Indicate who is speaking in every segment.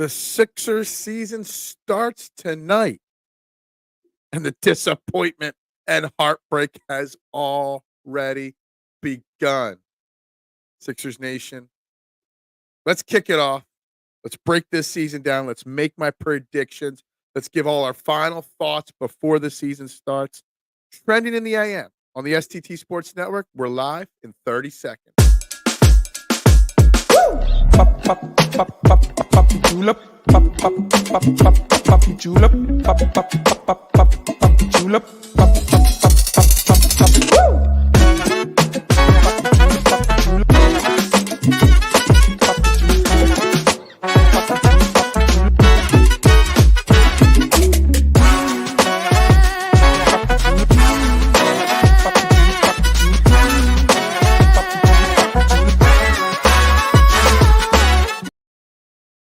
Speaker 1: The Sixers season starts tonight, and the disappointment and heartbreak has already begun. Sixers Nation, let's kick it off. Let's break this season down. Let's make my predictions. Let's give all our final thoughts before the season starts. Trending in the AM on the STT Sports Network. We're live in 30 seconds.
Speaker 2: Pop, pop, pop, pop, pop, julep. Pop, pop, pop, pop, pop, julep. Pop, pop, pop, pop, pop, julep. Pop, pop, pop, pop, pop, woo!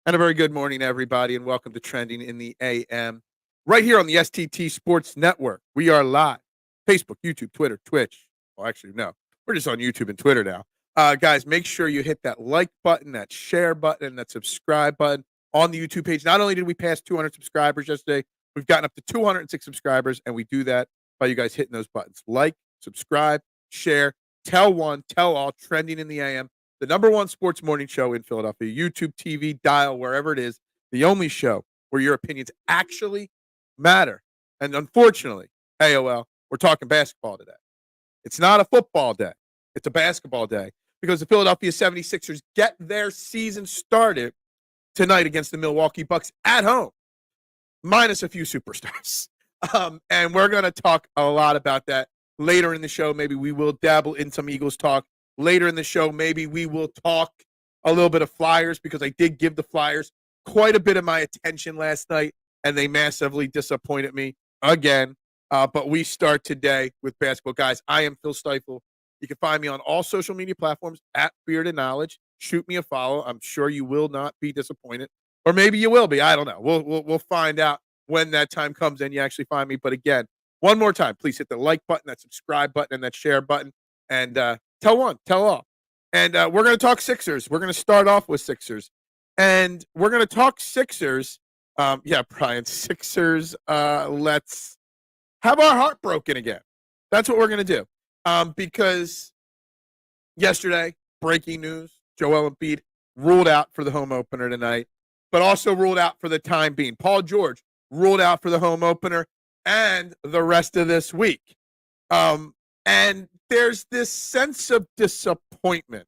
Speaker 1: And a very good morning, everybody, and welcome to Trending in the AM. Right here on the STT Sports Network. We are live. Facebook, YouTube, Twitter, Twitch. Well, actually, no. We're just on YouTube and Twitter now. Guys, make sure you hit that like button, that share button, and that subscribe button on the YouTube page. Not only did we pass 200 subscribers yesterday, we've gotten up to 206 subscribers, and we do that by you guys hitting those buttons. Like, subscribe, share, tell one, tell all, Trending in the AM. The number one sports morning show in Philadelphia, YouTube, TV, dial, wherever it is, the only show where your opinions actually matter. And unfortunately, AOL, we're talking basketball today. It's not a football day. It's a basketball day because the Philadelphia 76ers get their season started tonight against the Milwaukee Bucks at home, minus a few superstars. And we're going to talk a lot about that later in the show. Maybe we will dabble in some Eagles talk. Later in the show, maybe we will talk a little bit of Flyers because I did give the Flyers quite a bit of my attention last night, and they massively disappointed me again. But we start today with basketball. Guys, I am Phil Stiefel. You can find me on all social media platforms at Bearded Knowledge. Shoot me a follow. I'm sure you will not be disappointed. Or maybe you will be. I don't know. We'll find out when that time comes and you actually find me. But again, one more time, please hit the like button, that subscribe button, and that share button. And tell one, tell all. And we're going to talk Sixers. We're going to start off with Sixers. And we're going to talk Sixers. Yeah, Brian, Sixers, let's have our heart broken again. That's what we're going to do. Because yesterday, breaking news, Joel Embiid ruled out for the home opener tonight, but also ruled out for the time being. Paul George ruled out for the home opener and the rest of this week. And there's this sense of disappointment.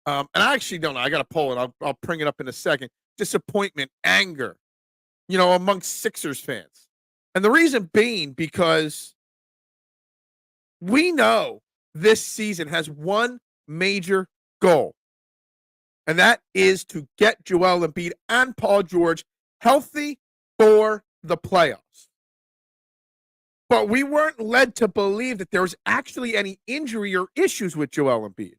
Speaker 1: And I actually don't know. I got a poll, and I'll bring it up in a second. Disappointment, anger, amongst Sixers fans. And the reason being because we know this season has one major goal, and that is to get Joel Embiid and Paul George healthy for the playoffs. But we weren't led to believe that there was actually any injury or issues with Joel Embiid.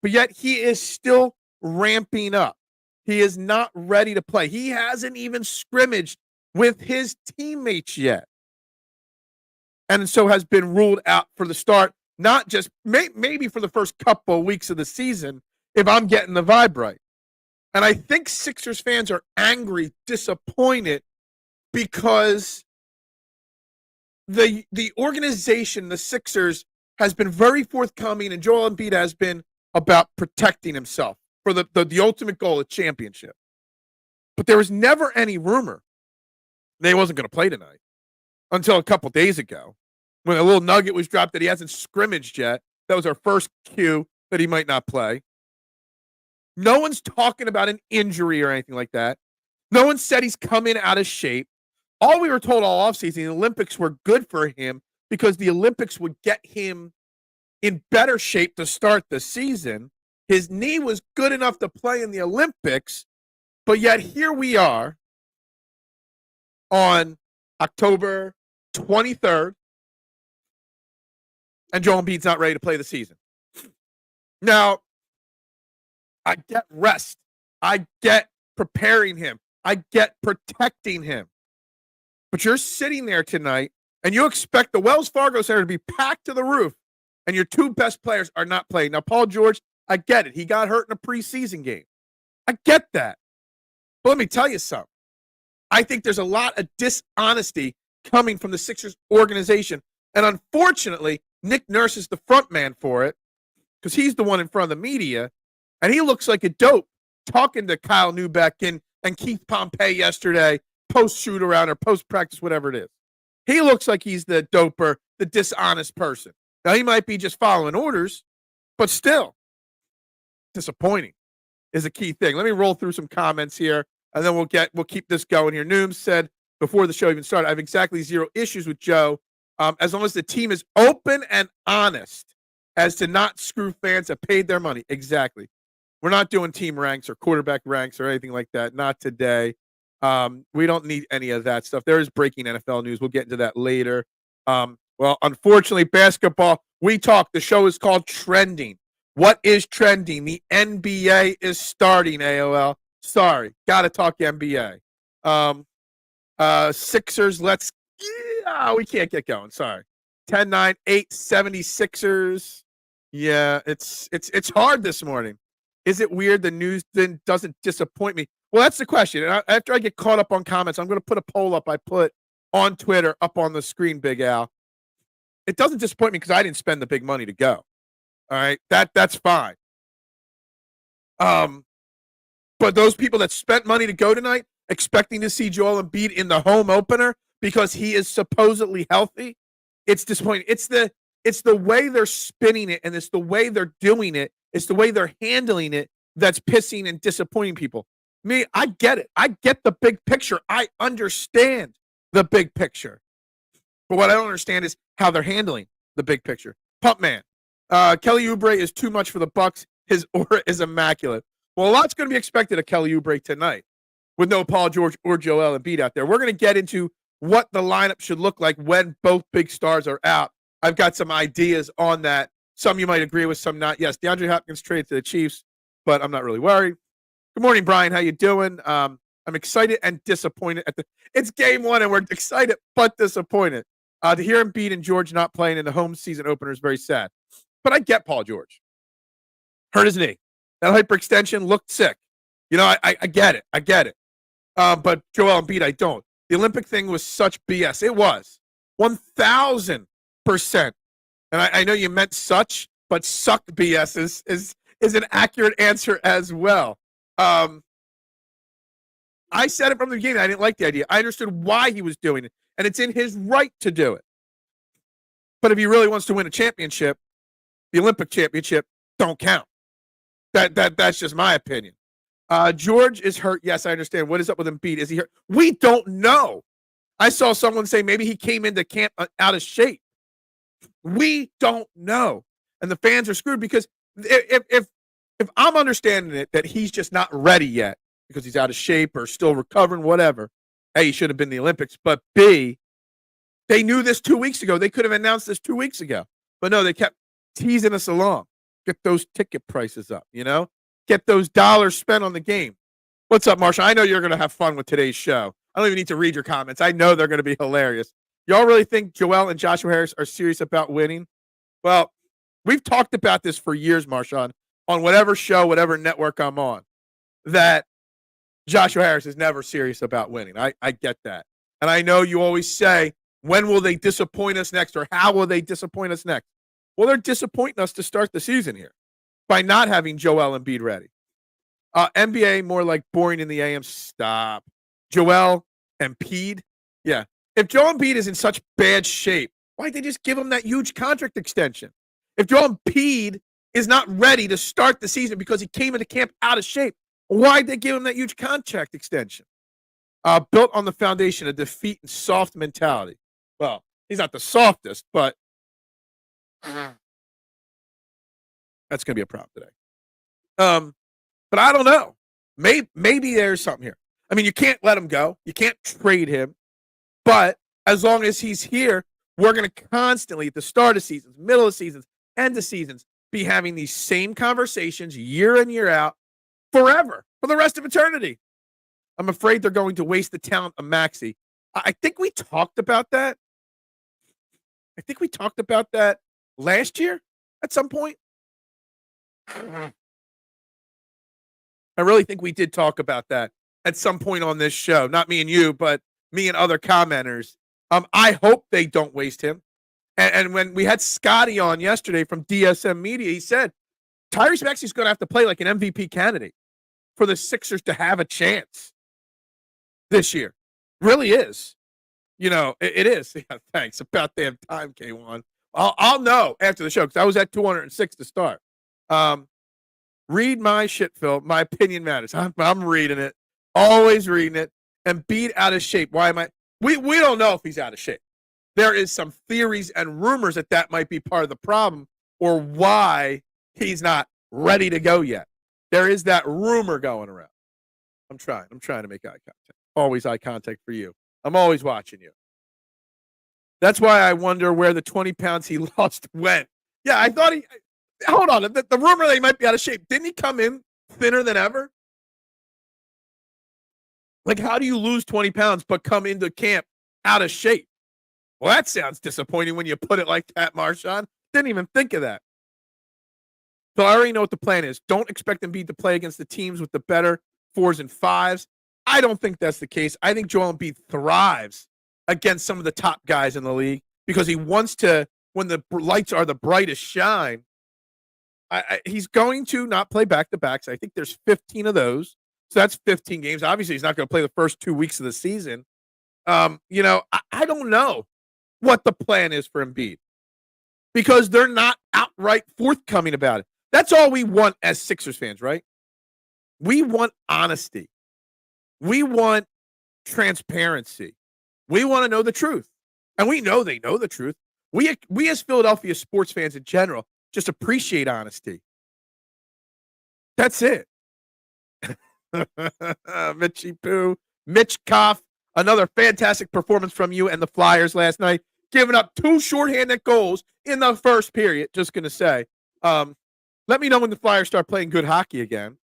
Speaker 1: But yet he is still ramping up. He is not ready to play. He hasn't even scrimmaged with his teammates yet. And so has been ruled out for the start, not just maybe for the first couple of weeks of the season, if I'm getting the vibe right. And I think Sixers fans are angry, disappointed, because the organization, the Sixers, has been very forthcoming, and Joel Embiid has been about protecting himself for the ultimate goal, a championship. But there was never any rumor that he wasn't going to play tonight until a couple days ago when a little nugget was dropped that he hasn't scrimmaged yet. That was our first cue that he might not play. No one's talking about an injury or anything like that. No one said he's coming out of shape. All we were told all offseason, the Olympics were good for him because the Olympics would get him in better shape to start the season. His knee was good enough to play in the Olympics, but yet here we are on October 23rd, and Joel Embiid's not ready to play the season. Now, I get rest. I get preparing him. I get protecting him. But you're sitting there tonight, and you expect the Wells Fargo Center to be packed to the roof, and your two best players are not playing. Now, Paul George, I get it. He got hurt in a preseason game. I get that. But let me tell you something. I think there's a lot of dishonesty coming from the Sixers organization. And unfortunately, Nick Nurse is the front man for it because he's the one in front of the media. And he looks like a dope talking to Kyle Neubeck and Keith Pompey yesterday, post-shoot around or post-practice, whatever it is. He looks like he's the doper, the dishonest person. Now, he might be just following orders, but still, disappointing is a key thing. Let me roll through some comments here, and then we'll keep this going here. Nooms said before the show even started, I have exactly zero issues with Joe, as long as the team is open and honest as to not screw fans that paid their money. Exactly. We're not doing team ranks or quarterback ranks or anything like that. Not today. We don't need any of that stuff. There is breaking NFL news. We'll get into that later. Well, unfortunately, basketball, we talk. The show is called Trending. What is trending? The NBA is starting, AOL. Sorry. Got to talk NBA. Sixers, we can't get going. Sorry. 10-9, 8-76ers. Yeah, it's hard this morning. Is it weird the news then doesn't disappoint me? Well, that's the question. And after I get caught up on comments, I'm going to put a poll up I put on Twitter up on the screen, Big Al. It doesn't disappoint me because I didn't spend the big money to go. All right, that's fine. But those people that spent money to go tonight, expecting to see Joel Embiid in the home opener because he is supposedly healthy, it's disappointing. It's the way they're spinning it, and it's the way they're doing it. It's the way they're handling it that's pissing and disappointing people. Me, I get it. I get the big picture. I understand the big picture. But what I don't understand is how they're handling the big picture. Pump man. Kelly Oubre is too much for the Bucks. His aura is immaculate. Well, a lot's going to be expected of Kelly Oubre tonight with no Paul George or Joel Embiid out there. We're going to get into what the lineup should look like when both big stars are out. I've got some ideas on that. Some you might agree with, some not. Yes, DeAndre Hopkins traded to the Chiefs, but I'm not really worried. Good morning, Brian. How you doing? I'm excited and disappointed. It's game one, and we're excited but disappointed. To hear Embiid and George not playing in the home season opener is very sad. But I get Paul George. Hurt his knee. That hyperextension looked sick. You know, I get it. I get it. But Joel Embiid, I don't. The Olympic thing was such BS. It was. 1,000%. And I know you meant such, but suck BS is an accurate answer as well. I said it from the beginning. I didn't like the idea. I understood why he was doing it, and it's in his right to do it. But if he really wants to win a championship, the Olympic championship don't count. That's just my opinion. George is hurt. Yes, I understand. What is up with Embiid? Is he hurt? We don't know. I saw someone say maybe he came into camp out of shape. We don't know. And the fans are screwed because if I'm understanding it that he's just not ready yet because he's out of shape or still recovering, whatever, A, he should have been in the Olympics. But B, they knew this 2 weeks ago. They could have announced this 2 weeks ago. But no, they kept teasing us along. Get those ticket prices up, you know? Get those dollars spent on the game. What's up, Marsha? I know you're going to have fun with today's show. I don't even need to read your comments. I know they're going to be hilarious. Y'all really think Joel and Joshua Harris are serious about winning? Well, we've talked about this for years, Marshawn, on whatever show, whatever network I'm on, that Joshua Harris is never serious about winning. I get that. And I know you always say, when will they disappoint us next, or how will they disappoint us next? Well, they're disappointing us to start the season here by not having Joel Embiid ready. NBA, more like boring in the AM. Stop. Joel Embiid? Yeah. If Joel Embiid is in such bad shape, why'd they just give him that huge contract extension? If Joel Embiid is not ready to start the season because he came into camp out of shape, why'd they give him that huge contract extension? Built on the foundation of defeat and soft mentality. Well, he's not the softest, but that's going to be a problem today. But I don't know. Maybe there's something here. I mean, you can't let him go. You can't trade him. But as long as he's here, we're going to constantly, at the start of seasons, middle of seasons, end of seasons, be having these same conversations year in, year out, forever, for the rest of eternity. I'm afraid they're going to waste the talent of Maxey. I think we talked about that. I think we talked about that last year at some point. I really think we did talk about that at some point on this show. Not me and you, but me and other commenters. I hope they don't waste him. And when we had Scotty on yesterday from DSM Media, he said Tyrese Maxey's going to have to play like an MVP candidate for the Sixers to have a chance this year. Really is. It is. Yeah, thanks. About damn time, K1. I'll know after the show because I was at 206 to start. Read my shit, Phil. My opinion matters. I'm reading it. Always reading it. Embiid out of shape. Why am I? We don't know if he's out of shape. There is some theories and rumors that might be part of the problem or why he's not ready to go yet. There is that rumor going around. I'm trying to make eye contact. Always eye contact for you. I'm always watching you. That's why I wonder where the 20 pounds he lost went. Yeah, I thought hold on. The rumor that he might be out of shape. Didn't he come in thinner than ever? Like, how do you lose 20 pounds but come into camp out of shape? Well, that sounds disappointing when you put it like that, Marshawn. Didn't even think of that. So I already know what the plan is. Don't expect Embiid to play against the teams with the better 4s and 5s. I don't think that's the case. I think Joel Embiid thrives against some of the top guys in the league because he wants to, when the lights are the brightest, shine. He's going to not play back-to-backs. I think there's 15 of those. So that's 15 games. Obviously, he's not going to play the first 2 weeks of the season. I don't know what the plan is for Embiid because they're not outright forthcoming about it. That's all we want as Sixers fans, right? We want honesty. We want transparency. We want to know the truth. And we know they know the truth. We as Philadelphia sports fans in general just appreciate honesty. That's it. Mitchie Poo. Mitch Koff. Another fantastic performance from you and the Flyers last night. Giving up 2 shorthanded goals in the first period. Just going to say. Let me know when the Flyers start playing good hockey again.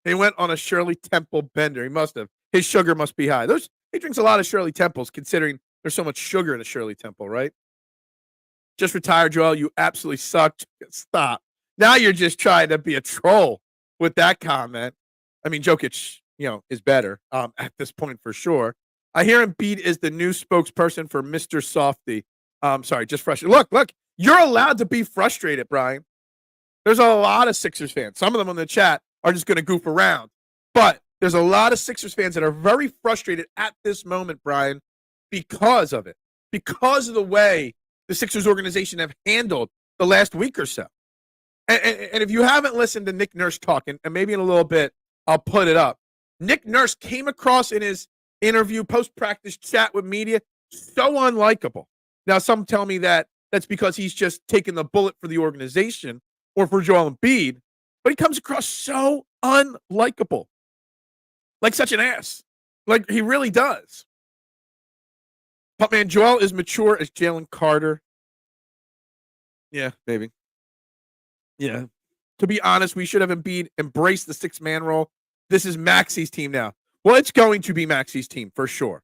Speaker 1: He went on a Shirley Temple bender. He must have. His sugar must be high. He drinks a lot of Shirley Temples considering there's so much sugar in a Shirley Temple, right? Just retired, Joel. You absolutely sucked. Stop. Now you're just trying to be a troll with that comment. I mean, Jokic, is better at this point for sure. I hear Embiid is the new spokesperson for Mr. Softy. Sorry, just frustrated. Look, you're allowed to be frustrated, Brian. There's a lot of Sixers fans. Some of them on the chat are just going to goof around. But there's a lot of Sixers fans that are very frustrated at this moment, Brian, because of it. Because of the way the Sixers organization have handled the last week or so. And if you haven't listened to Nick Nurse talking, and maybe in a little bit I'll put it up, Nick Nurse came across in his interview, post-practice chat with media, so unlikable. Now, some tell me that that's because he's just taking the bullet for the organization or for Joel Embiid, but he comes across so unlikable. Like such an ass. Like he really does. But man, Joel is mature as Jalen Carter. Yeah, maybe. Yeah. To be honest, we should have Embiid embraced the 6-man role. This is Maxey's team now. Well, it's going to be Maxey's team for sure,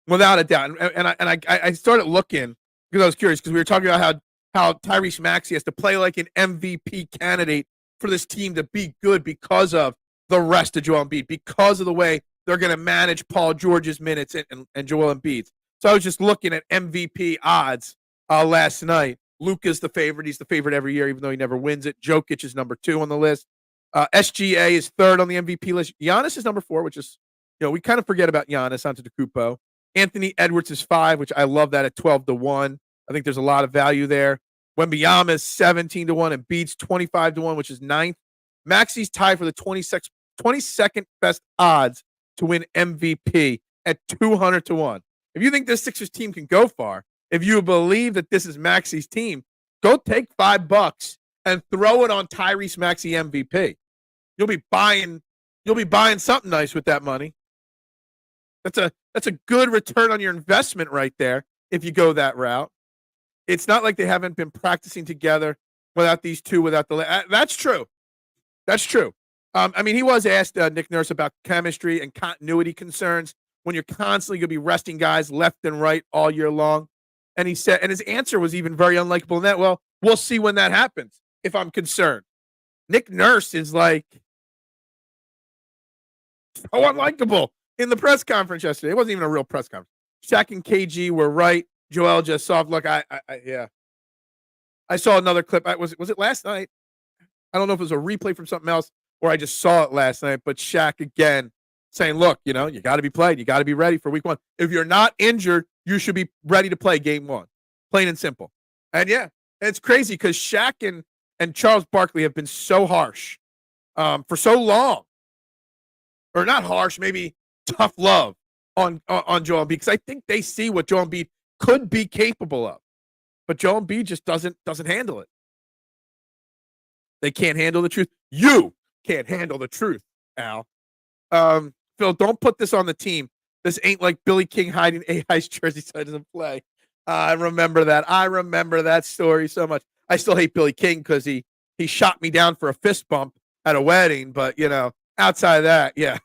Speaker 1: without a doubt. And I started looking because I was curious because we were talking about how Tyrese Maxey has to play like an MVP candidate for this team to be good because of the rest of Joel Embiid, because of the way they're going to manage Paul George's minutes and Joel Embiid's. So I was just looking at MVP odds last night. Luka's the favorite. He's the favorite every year, even though he never wins it. Jokic is number 2 on the list. SGA is 3rd on the MVP list. Giannis is number 4, which is, we kind of forget about Giannis Antetokounmpo. Anthony Edwards is 5, which I love that at 12-1. I think there's a lot of value there. Wembanyama is 17-1 and Embiid's 25-1, which is 9th. Maxey's tied for the 22nd best odds to win MVP at 200-1. If you think this Sixers team can go far, if you believe that this is Maxey's team, go take $5 and throw it on Tyrese Maxey MVP. You'll be buying something nice with that money. That's a good return on your investment right there if you go that route. It's not like they haven't been practicing together without these two, that's true. That's true. He was asked, Nick Nurse, about chemistry and continuity concerns when you're constantly going to be resting guys left and right all year long. And he said, and his answer was even very unlikable in that, well, we'll see when that happens if I'm concerned. Nick Nurse is like so unlikable. in the press conference yesterday. It wasn't even a real press conference. Shaq and KG were right. Joel just soft. Look, yeah. I saw another clip. Was it last night? I don't know if it was a replay from something else or I just saw it last night, but Shaq again saying, look, you got to be played. You got to be ready for week 1. If you're not injured, you should be ready to play game 1. Plain and simple. And yeah, it's crazy because Shaq and Charles Barkley have been so harsh for so long. Or not harsh, maybe tough love on Joel Embiid because I think they see what Joel Embiid could be capable of. But Joel Embiid just doesn't handle it. They can't handle the truth. You can't handle the truth, Al. Phil, don't put this on the team. This ain't like Billy King hiding AI's jersey so he doesn't play. I remember that. I remember that story so much. I still hate Billy King because he shot me down for a fist bump at a wedding. But, outside of that, yeah.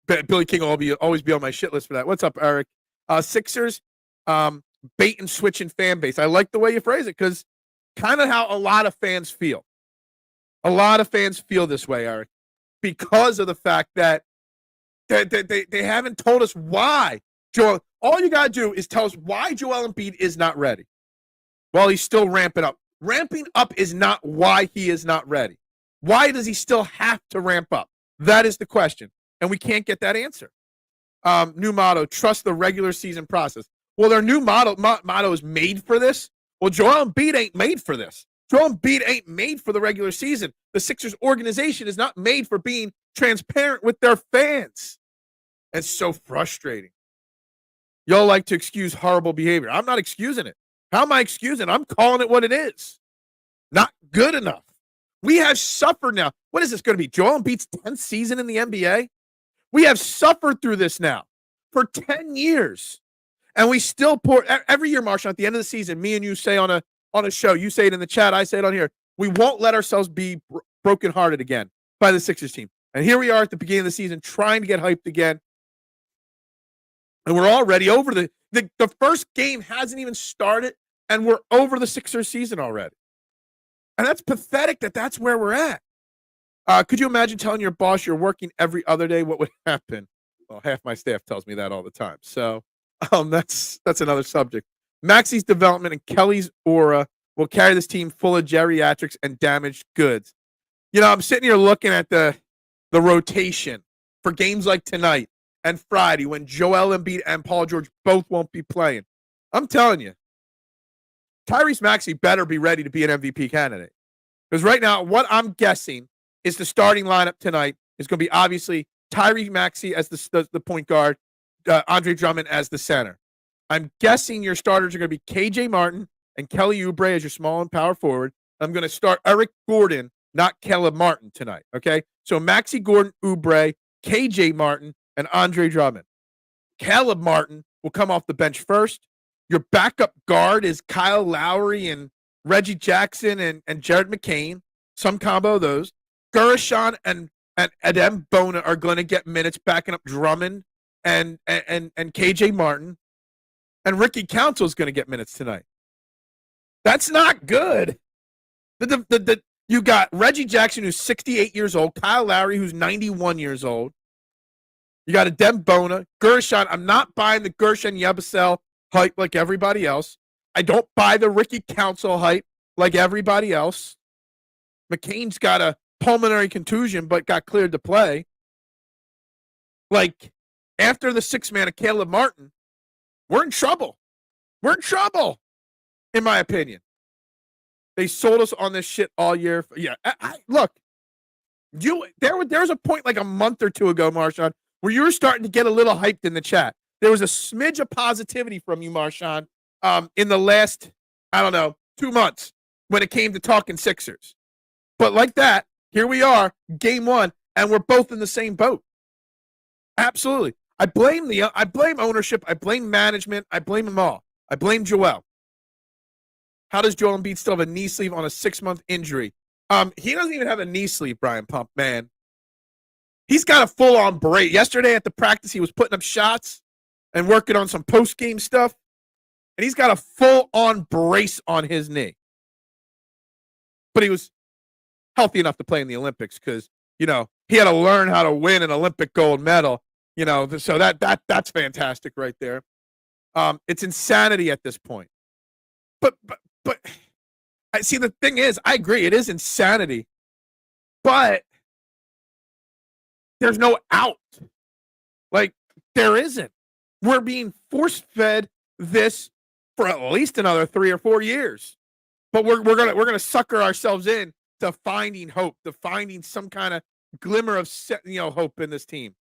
Speaker 1: Billy King will always be on my shit list for that. What's up, Eric? Sixers, bait and switching fan base. I like the way you phrase it because kind of how a lot of fans feel. A lot of fans feel this way, Eric, because of the fact that they haven't told us why. Joel, all you got to do is tell us why Joel Embiid is not ready while he's still ramping up. Ramping up is not why he is not ready. Why does he still have to ramp up? That is the question, and we can't get that answer. New motto, trust the regular season process. Well, their new motto is made for this. Well, Joel Embiid ain't made for this. Joel Embiid ain't made for the regular season. The Sixers organization is not made for being transparent with their fans. It's so frustrating. Y'all like to excuse horrible behavior. I'm not excusing it. How am I excusing it? I'm calling it what it is. Not good enough. We have suffered now. What is this going to be? Joel Embiid's 10th season in the NBA? We have suffered through this now for 10 years. And we still pour every year, Marshall, at the end of the season, me and you say on a show, you say it in the chat, I say it on here. We won't let ourselves be brokenhearted again by the Sixers team. And here we are at the beginning of the season trying to get hyped again. And we're already over the first game hasn't even started, and we're over the Sixers season already. And that's pathetic that's where we're at. Could you imagine telling your boss you're working every other day? What would happen? Well, half my staff tells me that all the time. So that's another subject. Maxey's development and Kelly's aura will carry this team full of geriatrics and damaged goods. I'm sitting here looking at the rotation for games like tonight and Friday when Joel Embiid and Paul George both won't be playing. I'm telling you, Tyrese Maxey better be ready to be an MVP candidate. Because right now, what I'm guessing is the starting lineup tonight is going to be obviously Tyrese Maxey as the point guard, Andre Drummond as the center. I'm guessing your starters are going to be KJ Martin and Kelly Oubre as your small and power forward. I'm going to start Eric Gordon, not Caleb Martin tonight, okay? So Maxey, Gordon, Oubre, KJ Martin, and Andre Drummond. Caleb Martin will come off the bench first. Your backup guard is Kyle Lowry and Reggie Jackson and Jared McCain, some combo of those. Gershon and Adem Bona are going to get minutes backing up Drummond and KJ Martin. And Ricky Council is going to get minutes tonight. That's not good. You got Reggie Jackson, who's 68 years old, Kyle Lowry, who's 91 years old. You got Adem Bona, Gershon. I'm not buying the Gershon Yabusele hype like everybody else. I don't buy the Ricky Council hype like everybody else. McCain's got a pulmonary contusion but got cleared to play. Like, after the sixth man of Caleb Martin, we're in trouble. We're in trouble, in my opinion. They sold us on this shit all year. Yeah, look, there was a point like a month or two ago, Marshawn, where you were starting to get a little hyped in the chat. There was a smidge of positivity from you, Marshawn, in the last, 2 months when it came to talking Sixers. But like that, here we are, game one, and we're both in the same boat. Absolutely. I blame ownership. I blame management. I blame them all. I blame Joel. How does Joel Embiid still have a knee sleeve on a 6-month injury? He doesn't even have a knee sleeve, Brian Pump, man. He's got a full-on brace. Yesterday at the practice, he was putting up shots and working on some post-game stuff, and he's got a full-on brace on his knee. But he was healthy enough to play in the Olympics because, he had to learn how to win an Olympic gold medal. So that's fantastic right there. It's insanity at this point. But I see, the thing is, I agree, it is insanity, but there's no out. Like, there isn't. We're being force-fed this for at least another 3 or 4 years. But we're gonna sucker ourselves in to finding hope, to finding some kind of glimmer of hope in this team.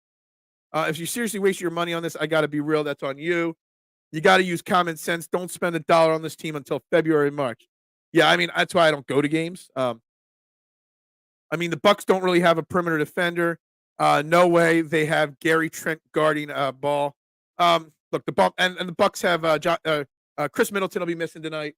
Speaker 1: If you seriously waste your money on this, I got to be real. That's on you. You got to use common sense. Don't spend $1 on this team until February, March. Yeah, I mean, that's why I don't go to games. I mean, the Bucks don't really have a perimeter defender. No way they have Gary Trent guarding ball. Look, the Bucks have Chris Middleton will be missing tonight.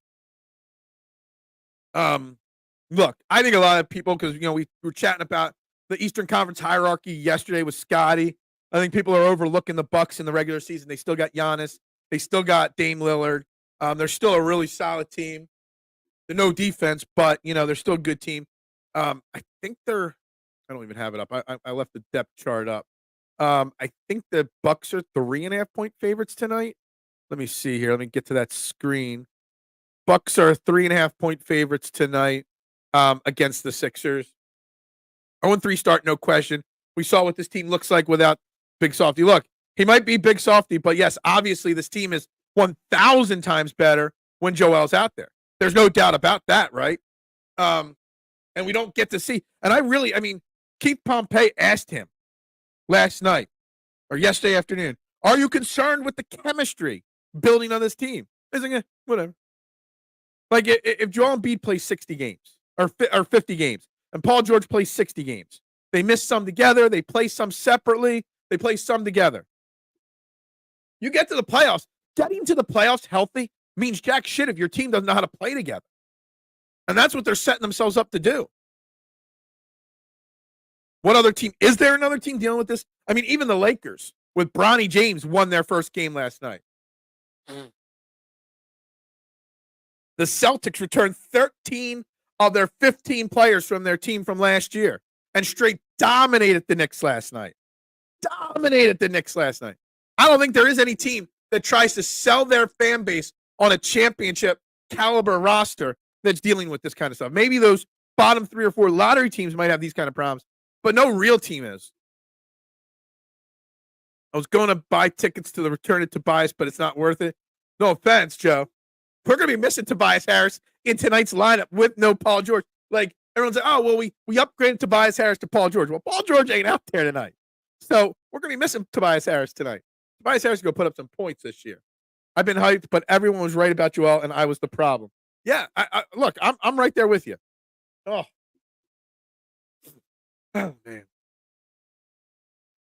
Speaker 1: Look, I think a lot of people, because we were chatting about the Eastern Conference hierarchy yesterday with Scotty. I think people are overlooking the Bucks in the regular season. They still got Giannis. They still got Dame Lillard. They're still a really solid team. They're no defense, but they're still a good team. I think I don't even have it up. I left the depth chart up. I think the Bucks are 3.5-point favorites tonight. Let me see here. Let me get to that screen. Bucks are 3.5-point favorites tonight against the Sixers. 0-3 start, no question. We saw what this team looks like without Big Softy. Look, he might be Big Softy, but yes, obviously this team is 1,000 times better when Joel's out there. There's no doubt about that, right? And we don't get to see. And I mean, Keith Pompey asked him last night or yesterday afternoon, are you concerned with the chemistry building on this team? He's like, whatever. Like, if Joel Embiid plays 60 games or 50 games and Paul George plays 60 games, they miss some together, they play some separately, they play some together. You get to the playoffs. Getting to the playoffs healthy means jack shit if your team doesn't know how to play together. And that's what they're setting themselves up to do. What other team? Is there another team dealing with this? I mean, even the Lakers with Bronny James won their first game last night. The Celtics returned 13 of their 15 players from their team from last year and straight dominated the Knicks last night. I don't think there is any team that tries to sell their fan base on a championship caliber roster that's dealing with this kind of stuff. Maybe those bottom 3 or 4 lottery teams might have these kind of problems, but no real team is. I was going to buy tickets to the return of Tobias, but it's not worth it. No offense, Joe. We're going to be missing Tobias Harris in tonight's lineup with no Paul George. Like, everyone's like, oh, well, we upgraded Tobias Harris to Paul George. Well, Paul George ain't out there tonight. So we're going to be missing Tobias Harris tonight. Tobias Harris is going to put up some points this year. I've been hyped, but everyone was right about Joel, and I was the problem. Yeah, look, I'm right there with you. Oh, man.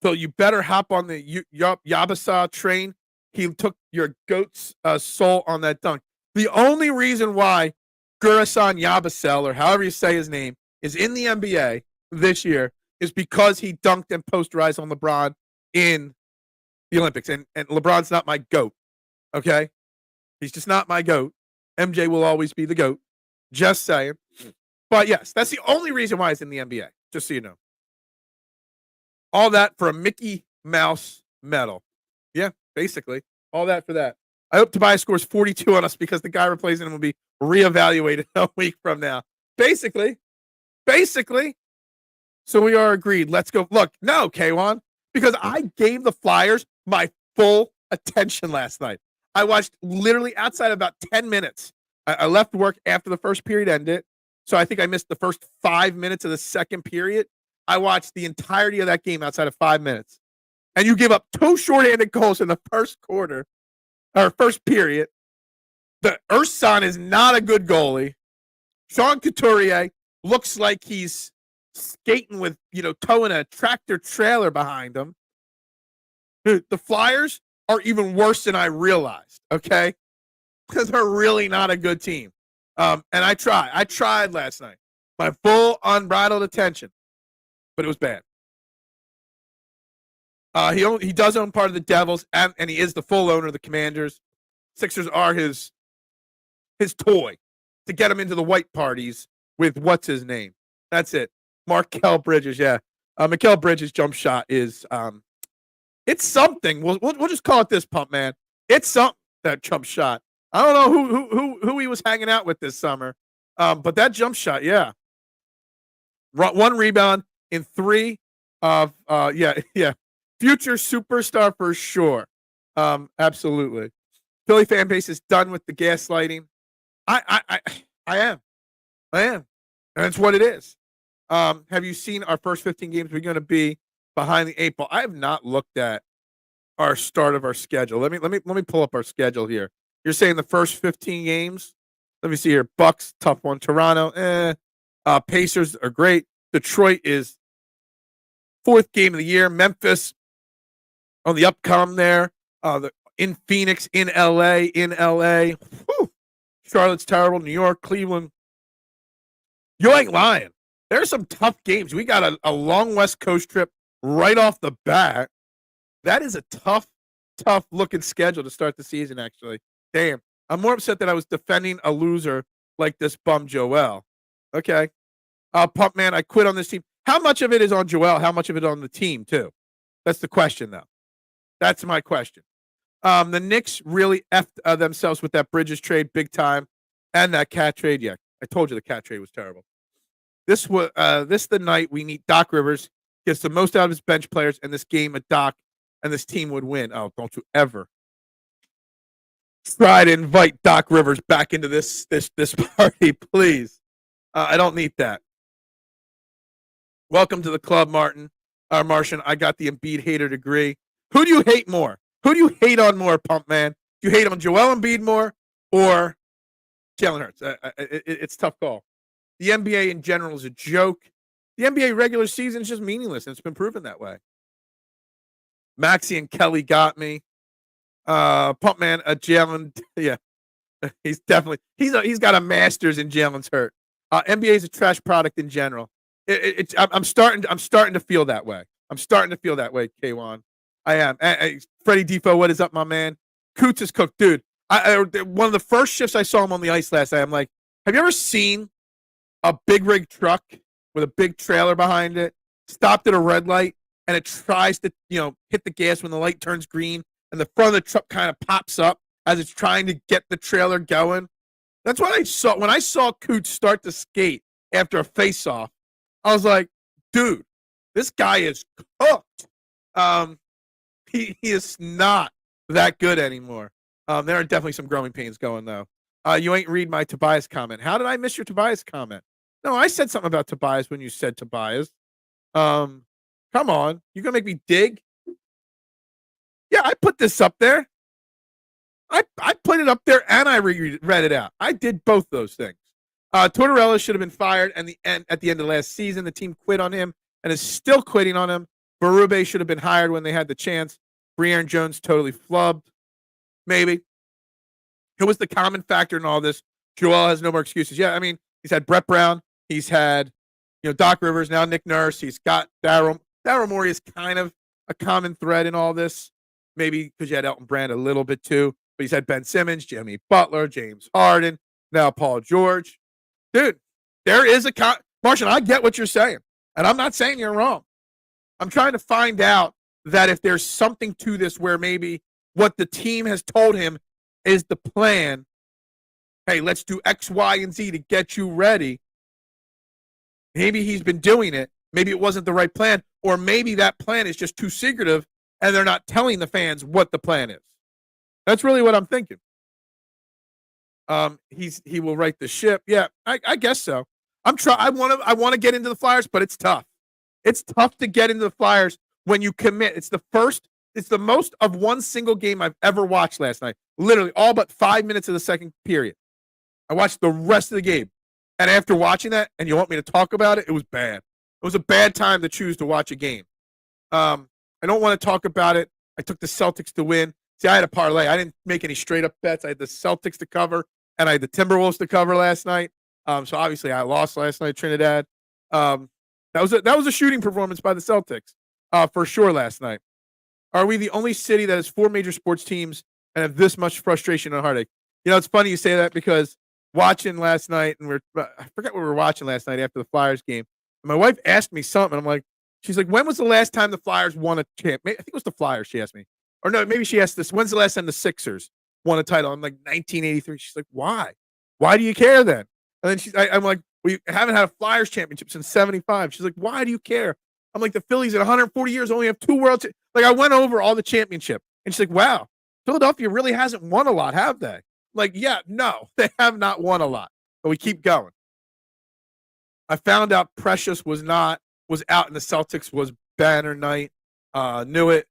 Speaker 1: So you better hop on the Yabasa train. He took your goat's soul on that dunk. The only reason why Gurasan Yabasel, or however you say his name, is in the NBA this year is because he dunked and posterized on LeBron in the Olympics. And LeBron's not my GOAT, okay? He's just not my GOAT. MJ will always be the GOAT. Just saying. But yes, that's the only reason why he's in the NBA, just so you know. All that for a Mickey Mouse medal. Yeah, basically. All that for that. I hope Tobias scores 42 on us because the guy replacing him will be reevaluated a week from now. Basically. So we are agreed. Let's go. Look, no, K1, because I gave the Flyers my full attention last night. I watched literally outside of about 10 minutes. I left work after the first period ended, so I think I missed the first 5 minutes of the second period. I watched the entirety of that game outside of 5 minutes. And you give up 2 shorthanded goals in the first quarter, or first period. The Ursan is not a good goalie. Sean Couturier looks like he's skating with, towing a tractor trailer behind him. The Flyers are even worse than I realized, okay? Because they're really not a good team. And I tried last night. My full unbridled attention. But it was bad. He does own part of the Devils, and he is the full owner of the Commanders. Sixers are his toy to get him into the white parties with what's his name. That's it. Markel Bridges, yeah. Mikal Bridges' jump shot is it's something. We'll just call it this, pump man. It's something, that jump shot. I don't know who he was hanging out with this summer, but that jump shot, yeah. One rebound in 3 of yeah. Future superstar for sure. Absolutely. Philly fan base is done with the gaslighting. I am. And that's what it is. Have you seen our first 15 games? We're going to be behind the 8 ball. I have not looked at our start of our schedule. Let me pull up our schedule here. You're saying the first 15 games? Let me see here. Bucks, tough one. Toronto, Pacers are great. Detroit is 4th game of the year. Memphis on the upcome there. In Phoenix, in LA. Whew. Charlotte's terrible. New York, Cleveland. You ain't lying. There's some tough games. We got a long West Coast trip right off the bat. That is a tough looking schedule to start the season, actually. Damn. I'm more upset that I was defending a loser like this bum Joel. Okay. Pump man, I quit on this team. How much of it is on Joel? How much of it on the team, too? That's the question, though. That's my question. The Knicks really effed themselves with that Bridges trade big time and that cat trade. Yeah, I told you the cat trade was terrible. This the night we need Doc Rivers, gets the most out of his bench players, and this game at Doc and this team would win. Oh, don't you ever try to invite Doc Rivers back into this party, please. I don't need that. Welcome to the club, Martin. Martian, I got the Embiid hater degree. Who do you hate more? Who do you hate on more, pump man? Do you hate on Joel Embiid more or Jalen Hurts? It's a tough call. The NBA in general is a joke. The NBA regular season is just meaningless, and it's been proven that way. Maxey and Kelly got me. Pump man, Jalen, yeah, he's definitely he's got a master's in Jalen's hurt. NBA is a trash product in general. I'm starting to feel that way. I'm starting to feel that way, K1. I am. Freddie Defo, what is up, my man? Coots is cooked, dude. One of the first shifts I saw him on the ice last night, I'm like, have you ever seen a big rig truck with a big trailer behind it, stopped at a red light, and it tries to, hit the gas when the light turns green, and the front of the truck kind of pops up as it's trying to get the trailer going? That's what I saw. When I saw Coots start to skate after a face-off, I was like, dude, this guy is cooked. He is not that good anymore. There are definitely some growing pains going, though. You ain't read my Tobias comment. How did I miss your Tobias comment? No, I said something about Tobias when you said Tobias. Come on. You going to make me dig? Yeah, I put this up there. I put it up there and I read it out. I did both those things. Tortorella should have been fired at the end of last season. The team quit on him and is still quitting on him. Berube should have been hired when they had the chance. Bre'Aaron Jones totally flubbed. Maybe. Who was the common factor in all this? Joel has no more excuses. Yeah, I mean, he's had Brett Brown. He's had, Doc Rivers, now Nick Nurse. He's got Daryl. Daryl Morey is kind of a common thread in all this. Maybe because you had Elton Brand a little bit too. But he's had Ben Simmons, Jimmy Butler, James Harden, now Paul George. Dude, there is Martian, I get what you're saying. And I'm not saying you're wrong. I'm trying to find out that if there's something to this where maybe what the team has told him is the plan. Hey, let's do X, Y, and Z to get you ready. Maybe he's been doing it. Maybe it wasn't the right plan. Or maybe that plan is just too secretive and they're not telling the fans what the plan is. That's really what I'm thinking. He will right the ship. Yeah, I guess so. I want to get into the Flyers, but it's tough. It's tough to get into the Flyers when you commit. It's the most of one single game I've ever watched last night. Literally all but 5 minutes of the second period. I watched the rest of the game. And after watching that, and you want me to talk about it, it was bad. It was a bad time to choose to watch a game. I don't want to talk about it. I took the Celtics to win. See, I had a parlay. I didn't make any straight-up bets. I had the Celtics to cover, and I had the Timberwolves to cover last night. So obviously I lost last night, Trinidad. That was a shooting performance by the Celtics for sure last night. Are we the only city that has 4 major sports teams and have this much frustration and heartache? It's funny you say that because watching last night, and I forgot what we were watching last night after the Flyers game. My wife asked me something. I'm like, She's like, when was the last time the Flyers won a champ? I think it was the Flyers, she asked me. Or no, maybe she asked this, when's the last time the Sixers won a title? I'm like, 1983. She's like, why? Why do you care then? And then I'm like, we haven't had a Flyers championship since 75. She's like, why do you care? I'm like, the Phillies at 140 years only have 2 world championships. Like, I went over all the championship. And she's like, wow, Philadelphia really hasn't won a lot, have they? I'm like, yeah, no, they have not won a lot. But we keep going. I found out Precious was out and the Celtics was banner night. Knew it.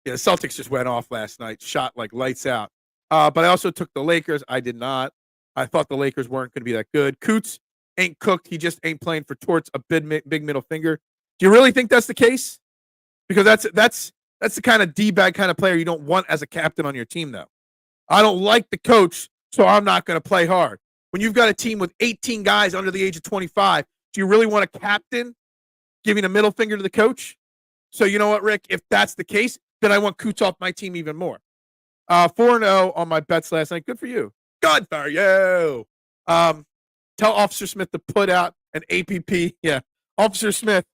Speaker 1: Yeah, the Celtics just went off last night, shot like lights out. But I also took the Lakers. I did not. I thought the Lakers weren't going to be that good. Coots ain't cooked. He just ain't playing for Torts, a big middle finger. Do you really think that's the case? Because that's the kind of D-bag kind of player you don't want as a captain on your team, though. I don't like the coach, so I'm not going to play hard. When you've got a team with 18 guys under the age of 25, do you really want a captain giving a middle finger to the coach? So you know what, Rick? If that's the case, then I want Coots off my team even more. 4-0 on my bets last night. Good for you. Good for you. Tell Officer Smith to put out an APP. Yeah, Officer Smith.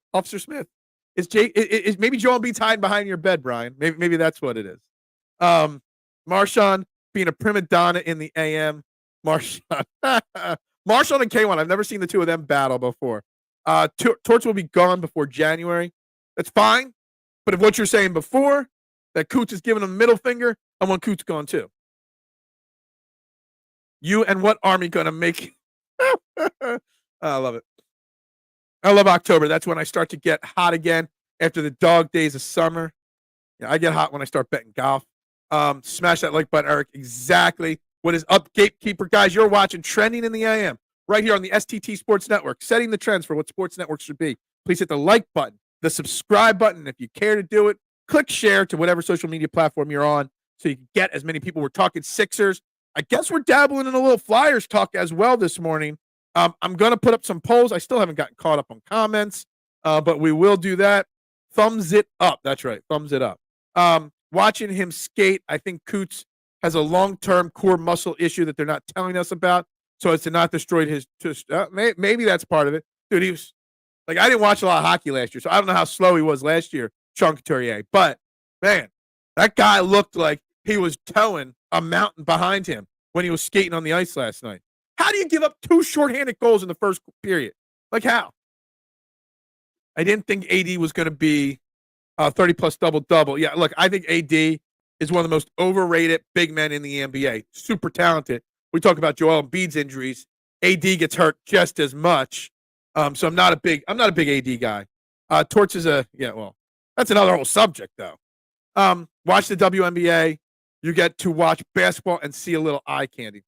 Speaker 1: Is maybe Joel Embiid's hiding behind your bed, Brian? Maybe that's what it is. Marshawn being a prima donna in the AM. Marshawn and K1. I've never seen the two of them battle before. Torch will be gone before January. That's fine. But if what you're saying before, that Coots is giving him a middle finger, I want Coots gone too. You and what army gonna make? I love it. I love October. That's when I start to get hot again after the dog days of summer. Yeah, I get hot when I start betting golf. Smash that like button, Eric. Exactly what is up, Gatekeeper. Guys, you're watching Trending in the AM right here on the STT Sports Network, setting the trends for what sports networks should be. Please hit the like button, the subscribe button if you care to do it. Click share to whatever social media platform you're on so you can get as many people. We're talking Sixers. I guess we're dabbling in a little Flyers talk as well this morning. I'm going to put up some polls. I still haven't gotten caught up on comments, but we will do that. Thumbs it up. That's right. Thumbs it up. Watching him skate, I think Coots has a long-term core muscle issue that they're not telling us about, so as to not destroy his maybe that's part of it. Dude, he was like, I didn't watch a lot of hockey last year, so I don't know how slow he was last year, Sean Couturier. But, man, that guy looked like he was towing a mountain behind him when he was skating on the ice last night. How do you give up 2 shorthanded goals in the first period? Like, how? I didn't think AD was going to be 30-plus double-double. Yeah, look, I think AD is one of the most overrated big men in the NBA. Super talented. We talk about Joel Embiid's injuries. AD gets hurt just as much. So I'm not a big AD guy. Torch is that's another whole subject, though. Watch the WNBA. You get to watch basketball and see a little eye candy.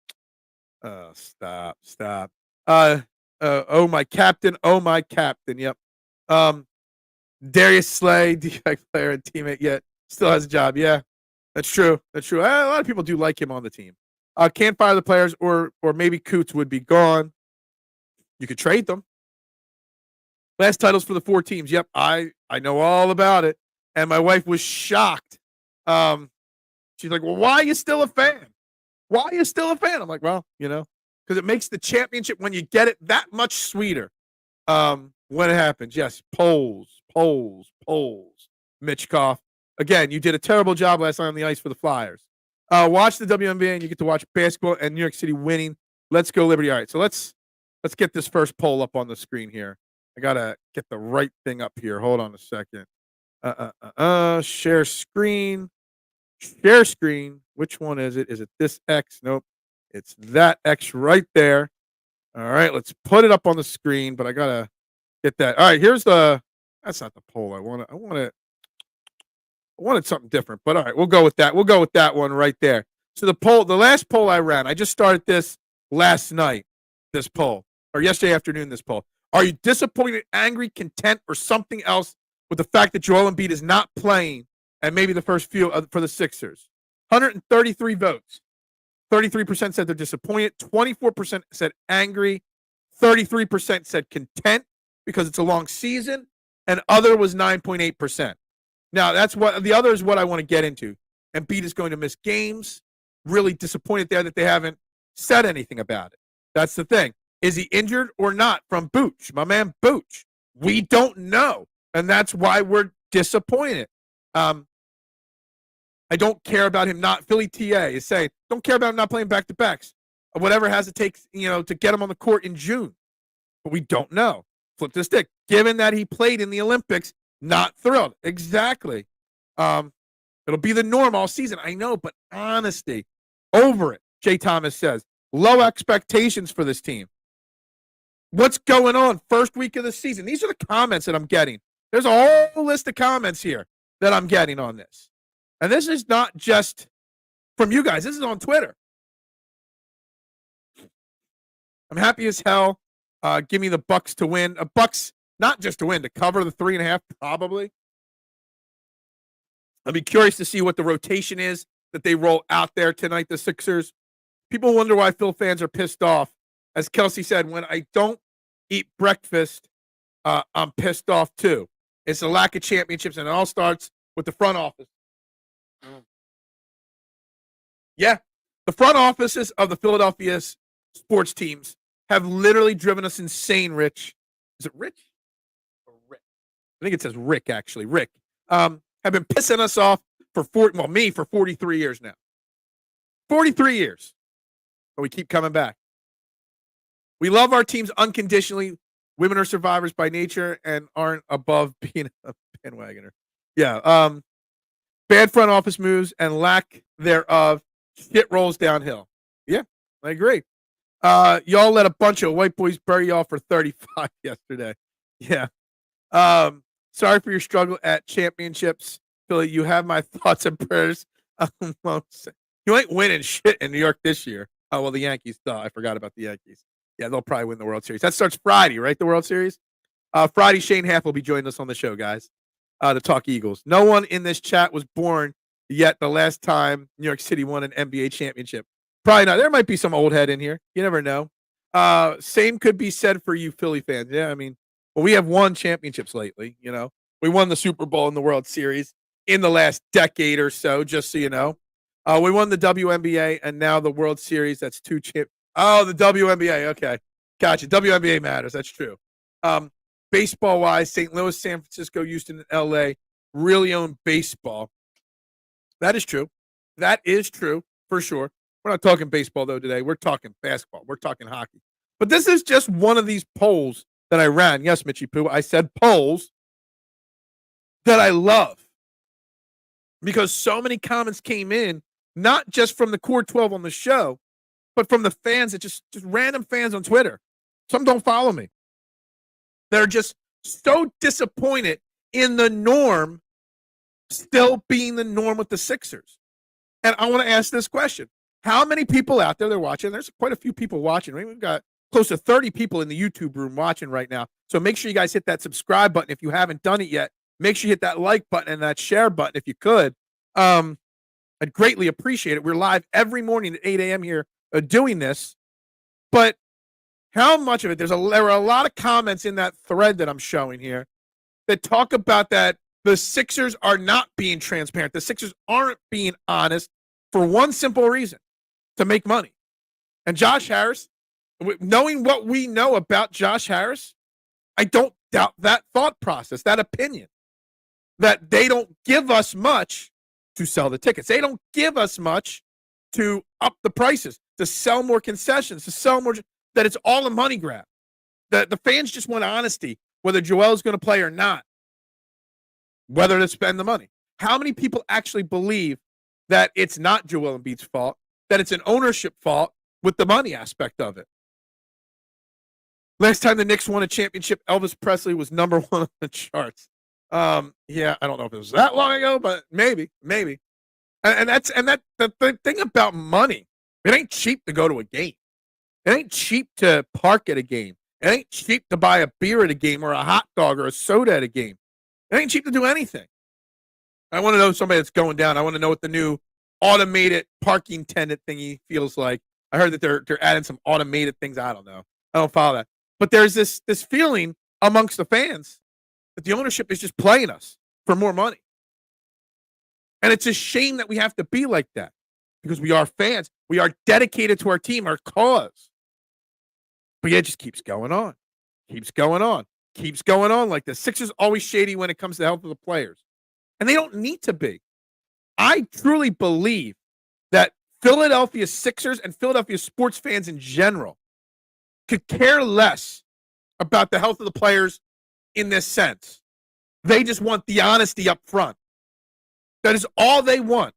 Speaker 1: Stop. Oh, my captain. Yep. Darius Slay, defect player and teammate, yet still has a job. Yeah, that's true. A lot of people do like him on the team. Can't fire the players, or maybe Coots would be gone. You could trade them. Last titles for the 4 teams. Yep, I know all about it. And my wife was shocked. She's like, well, why are you still a fan? I'm like, well, because it makes the championship when you get it that much sweeter. When it happens. Yes, polls. Mitchkoff. Again, you did a terrible job last night on the ice for the Flyers. Watch the WNBA and you get to watch basketball and New York City winning. Let's go Liberty. All right, so let's get this first poll up on the screen here. I gotta get the right thing up here. Hold on a second. Share screen. Which one is it? Is it this X? Nope. It's that X right there. All right, let's put it up on the screen, but I gotta get that. All right, that's not the poll I wanted something different, but all right, we'll go with that. We'll go with that one right there. So the last poll I ran, I just started this last night, this poll, or yesterday afternoon, this poll. Are you disappointed, angry, content, or something else with the fact that Joel Embiid is not playing and maybe the first few for the Sixers? 133 votes. 33% said they're disappointed. 24% said angry. 33% said content because it's a long season. And other was 9.8%. Now, that's what the other is what I want to get into. Embiid is going to miss games. Really disappointed there that they haven't said anything about it. That's the thing. Is he injured or not from Booch? My man Booch. We don't know. And that's why we're disappointed. I don't care about him not. Philly TA is saying, don't care about him not playing back-to-backs. Whatever it has to take, to get him on the court in June. But we don't know. Flip the stick. Given that he played in the Olympics, not thrilled. Exactly. It'll be the norm all season. I know, but honesty. Over it, Jay Thomas says. Low expectations for this team. What's going on? First week of the season. These are the comments that I'm getting. There's a whole list of comments here that I'm getting on this. And this is not just from you guys. This is on Twitter. I'm happy as hell. Give me the Bucks to win. Bucks, not just to win, to cover the 3.5, probably. I'll be curious to see what the rotation is that they roll out there tonight, the Sixers. People wonder why Phil fans are pissed off. As Kelsey said, when I don't eat breakfast, I'm pissed off too. It's a lack of championships, and it all starts with the front office. Yeah, the front offices of the Philadelphia sports teams have literally driven us insane, Rich. Is it Rich? Or Rick? I think it says Rick, actually. Rick. Have been pissing us off for 43 years now. 43 years. But we keep coming back. We love our teams unconditionally. Women are survivors by nature and aren't above being a bandwagoner. Yeah. Bad front office moves and lack thereof. Shit rolls downhill. Yeah, I agree. Y'all let a bunch of white boys bury y'all for 35 yesterday. Yeah. Sorry for your struggle at championships. Philly, you have my thoughts and prayers. You ain't winning shit in New York this year. Oh, well, the Yankees. I forgot about the Yankees. Yeah, they'll probably win the World Series. That starts Friday, right? The World Series? Friday, Shane Half will be joining us on the show, guys, to talk Eagles. No one in this chat was born yet the last time New York City won an NBA championship. Probably not. There might be some old head in here. You never know. Same could be said for you Philly fans. Yeah, I mean, well, we have won championships lately, We won the Super Bowl and the World Series in the last decade or so, just so you know. We won the WNBA and now the World Series. That's two Oh, the WNBA. Okay. Gotcha. WNBA matters. That's true. Baseball-wise, St. Louis, San Francisco, Houston, and L.A. really own baseball. That is true. That is true, for sure. We're not talking baseball, though, today. We're talking basketball. We're talking hockey. But this is just one of these polls that I ran. Yes, Mitchie Poo, I said polls that I love because so many comments came in, not just from the Core 12 on the show, but from the fans that just random fans on Twitter. Some don't follow me. They're just so disappointed in the norm still being the norm with the Sixers. And I want to ask this question. How many people out there they're watching? There's quite a few people watching. We've got close to 30 people in the YouTube room watching right now. So make sure you guys hit that subscribe button if you haven't done it yet. Make sure you hit that like button and that share button if you could. I'd greatly appreciate it. We're live every morning at 8 a.m. here doing this. But how much of it? There are a lot of comments in that thread that I'm showing here that talk about that the Sixers are not being transparent. The Sixers aren't being honest for one simple reason, to make money. And Josh Harris, knowing what we know about Josh Harris, I don't doubt that thought process, that opinion, that they don't give us much to sell the tickets. They don't give us much to up the prices, to sell more concessions, to sell more, that it's all a money grab. The fans just want honesty, whether Joel's going to play or not, whether to spend the money. How many people actually believe that it's not Joel Embiid's fault, that it's an ownership fault with the money aspect of it? Last time the Knicks won a championship, Elvis Presley was number one on the charts. Yeah, I don't know if it was that long ago, but maybe. And the thing about money, it ain't cheap to go to a game. It ain't cheap to park at a game. It ain't cheap to buy a beer at a game or a hot dog or a soda at a game. It ain't cheap to do anything. I want to know somebody that's going down. I want to know what the new automated parking tenant thingy feels like. I heard that they're adding some automated things. I don't know. I don't follow that. But there's this feeling amongst the fans that the ownership is just playing us for more money. And it's a shame that we have to be like that because we are fans. We are dedicated to our team, our cause. But yeah, it just keeps going on. Keeps going on. keeps going on like this. Sixers always shady when it comes to the health of the players. And they don't need to be. I truly believe that Philadelphia Sixers and Philadelphia sports fans in general could care less about the health of the players in this sense. They just want the honesty up front. That is all they want.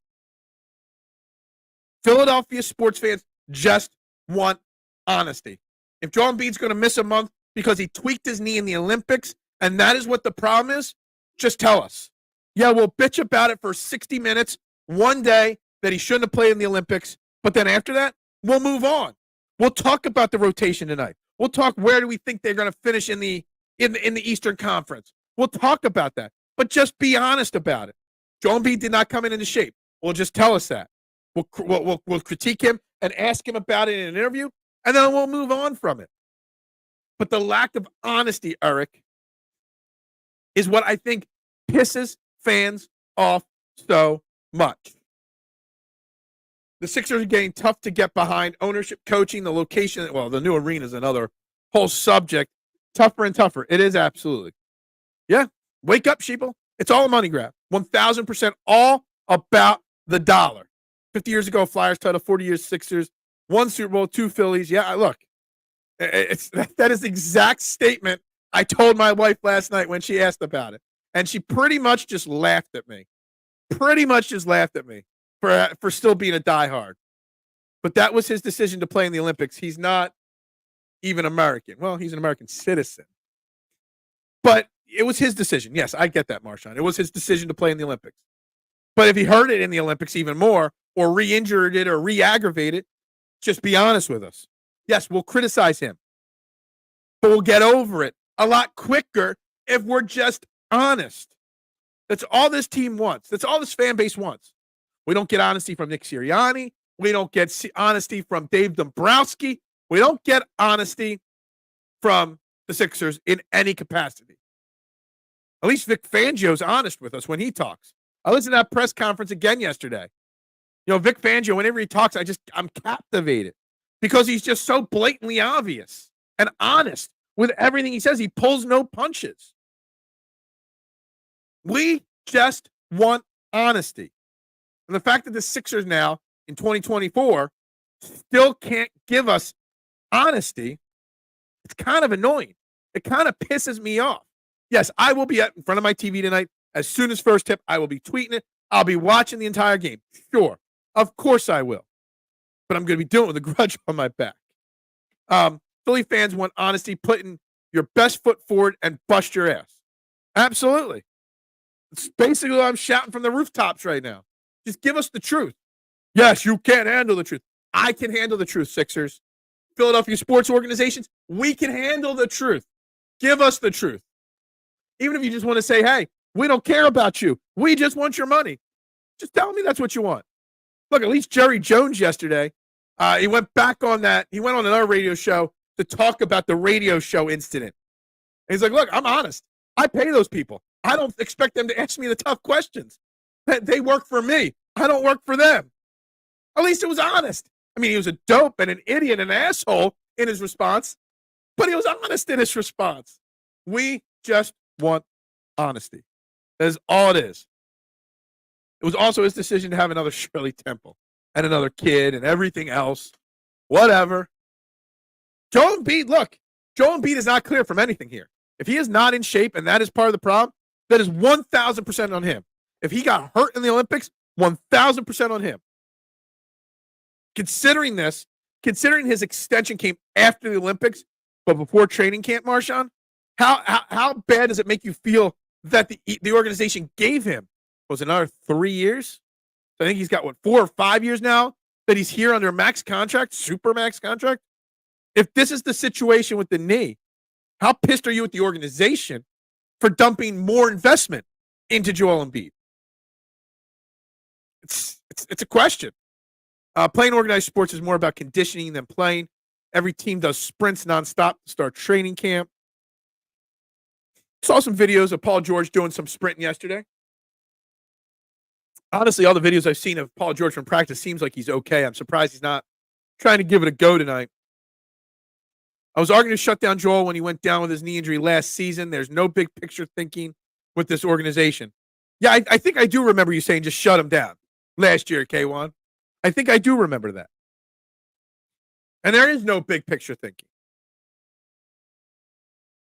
Speaker 1: Philadelphia sports fans just want honesty. If Joel Embiid's going to miss a month because he tweaked his knee in the Olympics, and that is what the problem is, just tell us. Yeah, we'll bitch about it for 60 minutes one day that he shouldn't have played in the Olympics, but then after that, we'll move on. We'll talk about the rotation tonight. We'll talk where do we think they're going to finish in the Eastern Conference. We'll talk about that, but just be honest about it. Joel Embiid did not come into shape. Well, just tell us that. We'll critique him and ask him about it in an interview, and then we'll move on from it. But the lack of honesty, Eric, is what I think pisses fans off so much. The Sixers are getting tough to get behind. Ownership, coaching, the location. Well, the new arena is another whole subject. Tougher and tougher. It is absolutely. Yeah. Wake up, sheeple. It's all a money grab. 1,000% all about the dollar. 50 years ago, Flyers title. 40 years, Sixers. 1 Super Bowl, 2 Phillies. Yeah, look. That is the exact statement I told my wife last night when she asked about it. And she pretty much just laughed at me. For still being a diehard. But that was his decision to play in the Olympics. He's not even American. Well, he's an American citizen. But it was his decision. Yes, I get that, Marshawn. It was his decision to play in the Olympics. But if he hurt it in the Olympics even more, or re-injured it or re-aggravated it, just be honest with us. Yes, we'll criticize him. But we'll get over it a lot quicker if we're just honest. That's all this team wants. That's all this fan base wants. We don't get honesty from Nick Sirianni. We don't get honesty from Dave Dombrowski. We don't get honesty from the Sixers in any capacity. At least Vic Fangio's honest with us when he talks. I listened to that press conference again yesterday. You know, Vic Fangio, whenever he talks, I'm captivated because he's just so blatantly obvious and honest with everything he says. He pulls no punches. We just want honesty. And the fact that the Sixers now in 2024 still can't give us honesty, it's kind of annoying. It kind of pisses me off. Yes, I will be in front of my TV tonight. As soon as first tip, I will be tweeting it. I'll be watching the entire game. Sure. Of course I will. But I'm going to be doing it with a grudge on my back. Philly fans want honesty, putting your best foot forward and bust your ass. Absolutely. It's basically what I'm shouting from the rooftops right now. Just give us the truth. Yes, you can't handle the truth. I can handle the truth, Sixers. Philadelphia sports organizations, we can handle the truth. Give us the truth. Even if you just want to say, hey, we don't care about you. We just want your money. Just tell me that's what you want. Look, at least Jerry Jones yesterday, he went back on that. He went on another radio show to talk about the radio show incident. And he's like, look, I'm honest. I pay those people. I don't expect them to ask me the tough questions. They work for me. I don't work for them. At least it was honest. I mean, he was a dope and an idiot and an asshole in his response, but he was honest in his response. We just want honesty. That is all it is. It was also his decision to have another Shirley Temple and another kid and everything else. Whatever. Joel Embiid, look, Joel Embiid is not clear from anything here. If he is not in shape and that is part of the problem, that is 1,000% on him. If he got hurt in the Olympics, 1,000% on him. Considering his extension came after the Olympics, but before training camp, Marshawn, how bad does it make you feel that the organization gave him? Was it another 3 years? So I think he's got, 4 or 5 years now that he's here under a max contract, super max contract? If this is the situation with the knee, how pissed are you at the organization for dumping more investment into Joel Embiid? It's a question. Playing organized sports is more about conditioning than playing. Every team does sprints nonstop to start training camp. Saw some videos of Paul George doing some sprinting yesterday. Honestly, all the videos I've seen of Paul George from practice seems like he's okay. I'm surprised he's not trying to give it a go tonight. I was arguing to shut down Joel when he went down with his knee injury last season. There's no big picture thinking with this organization. Yeah, I think I do remember you saying just shut him down last year, K1. I think I do remember that. And there is no big picture thinking.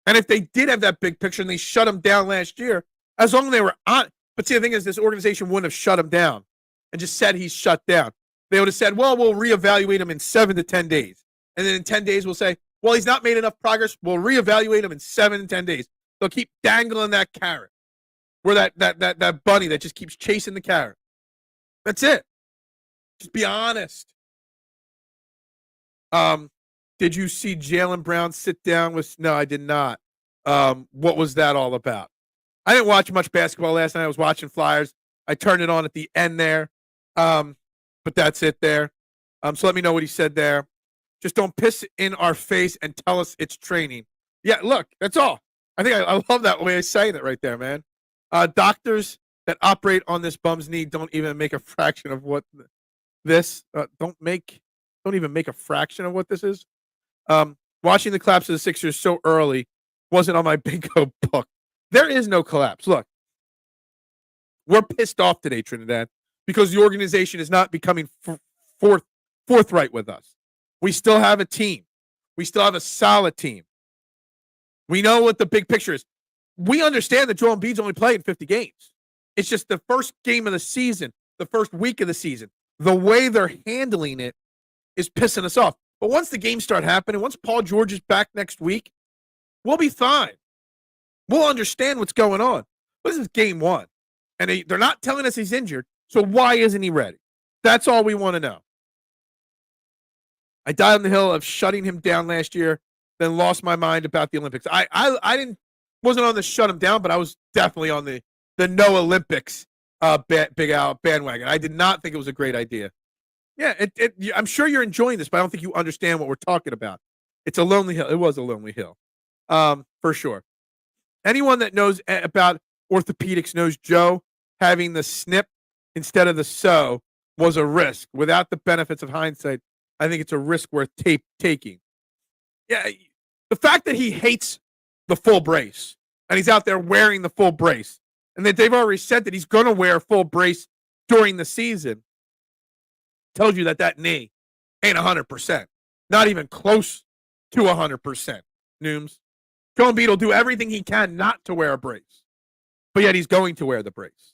Speaker 1: And if they did have that big picture and they shut him down last year, as long as they were on. But see, the thing is, this organization wouldn't have shut him down and just said he's shut down. They would have said, well, we'll reevaluate him in 7 to 10 days. And then in 10 days, we'll say, well, he's not made enough progress. We'll reevaluate him in 7 to 10 days. They'll keep dangling that carrot. We're that bunny that just keeps chasing the carrot. That's it. Just be honest. Did you see Jaylen Brown sit down with? No, I did not. What was that all about? I didn't watch much basketball last night. I was watching Flyers. I turned it on at the end there. But that's it there. So let me know what he said there. Just don't piss in our face and tell us it's training. Yeah, look, that's all. I think I love that way of saying it right there, man. Doctors that operate on this bum's knee don't even make a fraction of what this don't even make a fraction of what this is. Watching the collapse of the Sixers so early wasn't on my bingo book. There is no collapse. Look, we're pissed off today, Trinidad, because the organization is not becoming forthright with us. We still have a team. We still have a solid team. We know what the big picture is. We understand that Joel Embiid's only playing 50 games. It's just the first game of the season, the first week of the season. The way they're handling it is pissing us off. But once the games start happening, once Paul George is back next week, we'll be fine. We'll understand what's going on. This is game 1. And they're not telling us he's injured, so why isn't he ready? That's all we want to know. I died on the hill of shutting him down last year, then lost my mind about the Olympics. I wasn't on the shut him down, but I was definitely on the no Olympics Big Al bandwagon. I did not think it was a great idea. Yeah, I'm sure you're enjoying this, but I don't think you understand what we're talking about. It's a lonely hill. It was a lonely hill, for sure. Anyone that knows about orthopedics knows Joe having the snip instead of the sew was a risk. Without the benefits of hindsight, I think it's a risk worth taking. Yeah, the fact that he hates the full brace and he's out there wearing the full brace and that they've already said that he's going to wear a full brace during the season tells you that knee ain't 100%. Not even close to 100%. Nooms. Joel Embiid will do everything he can not to wear a brace. But yet he's going to wear the brace.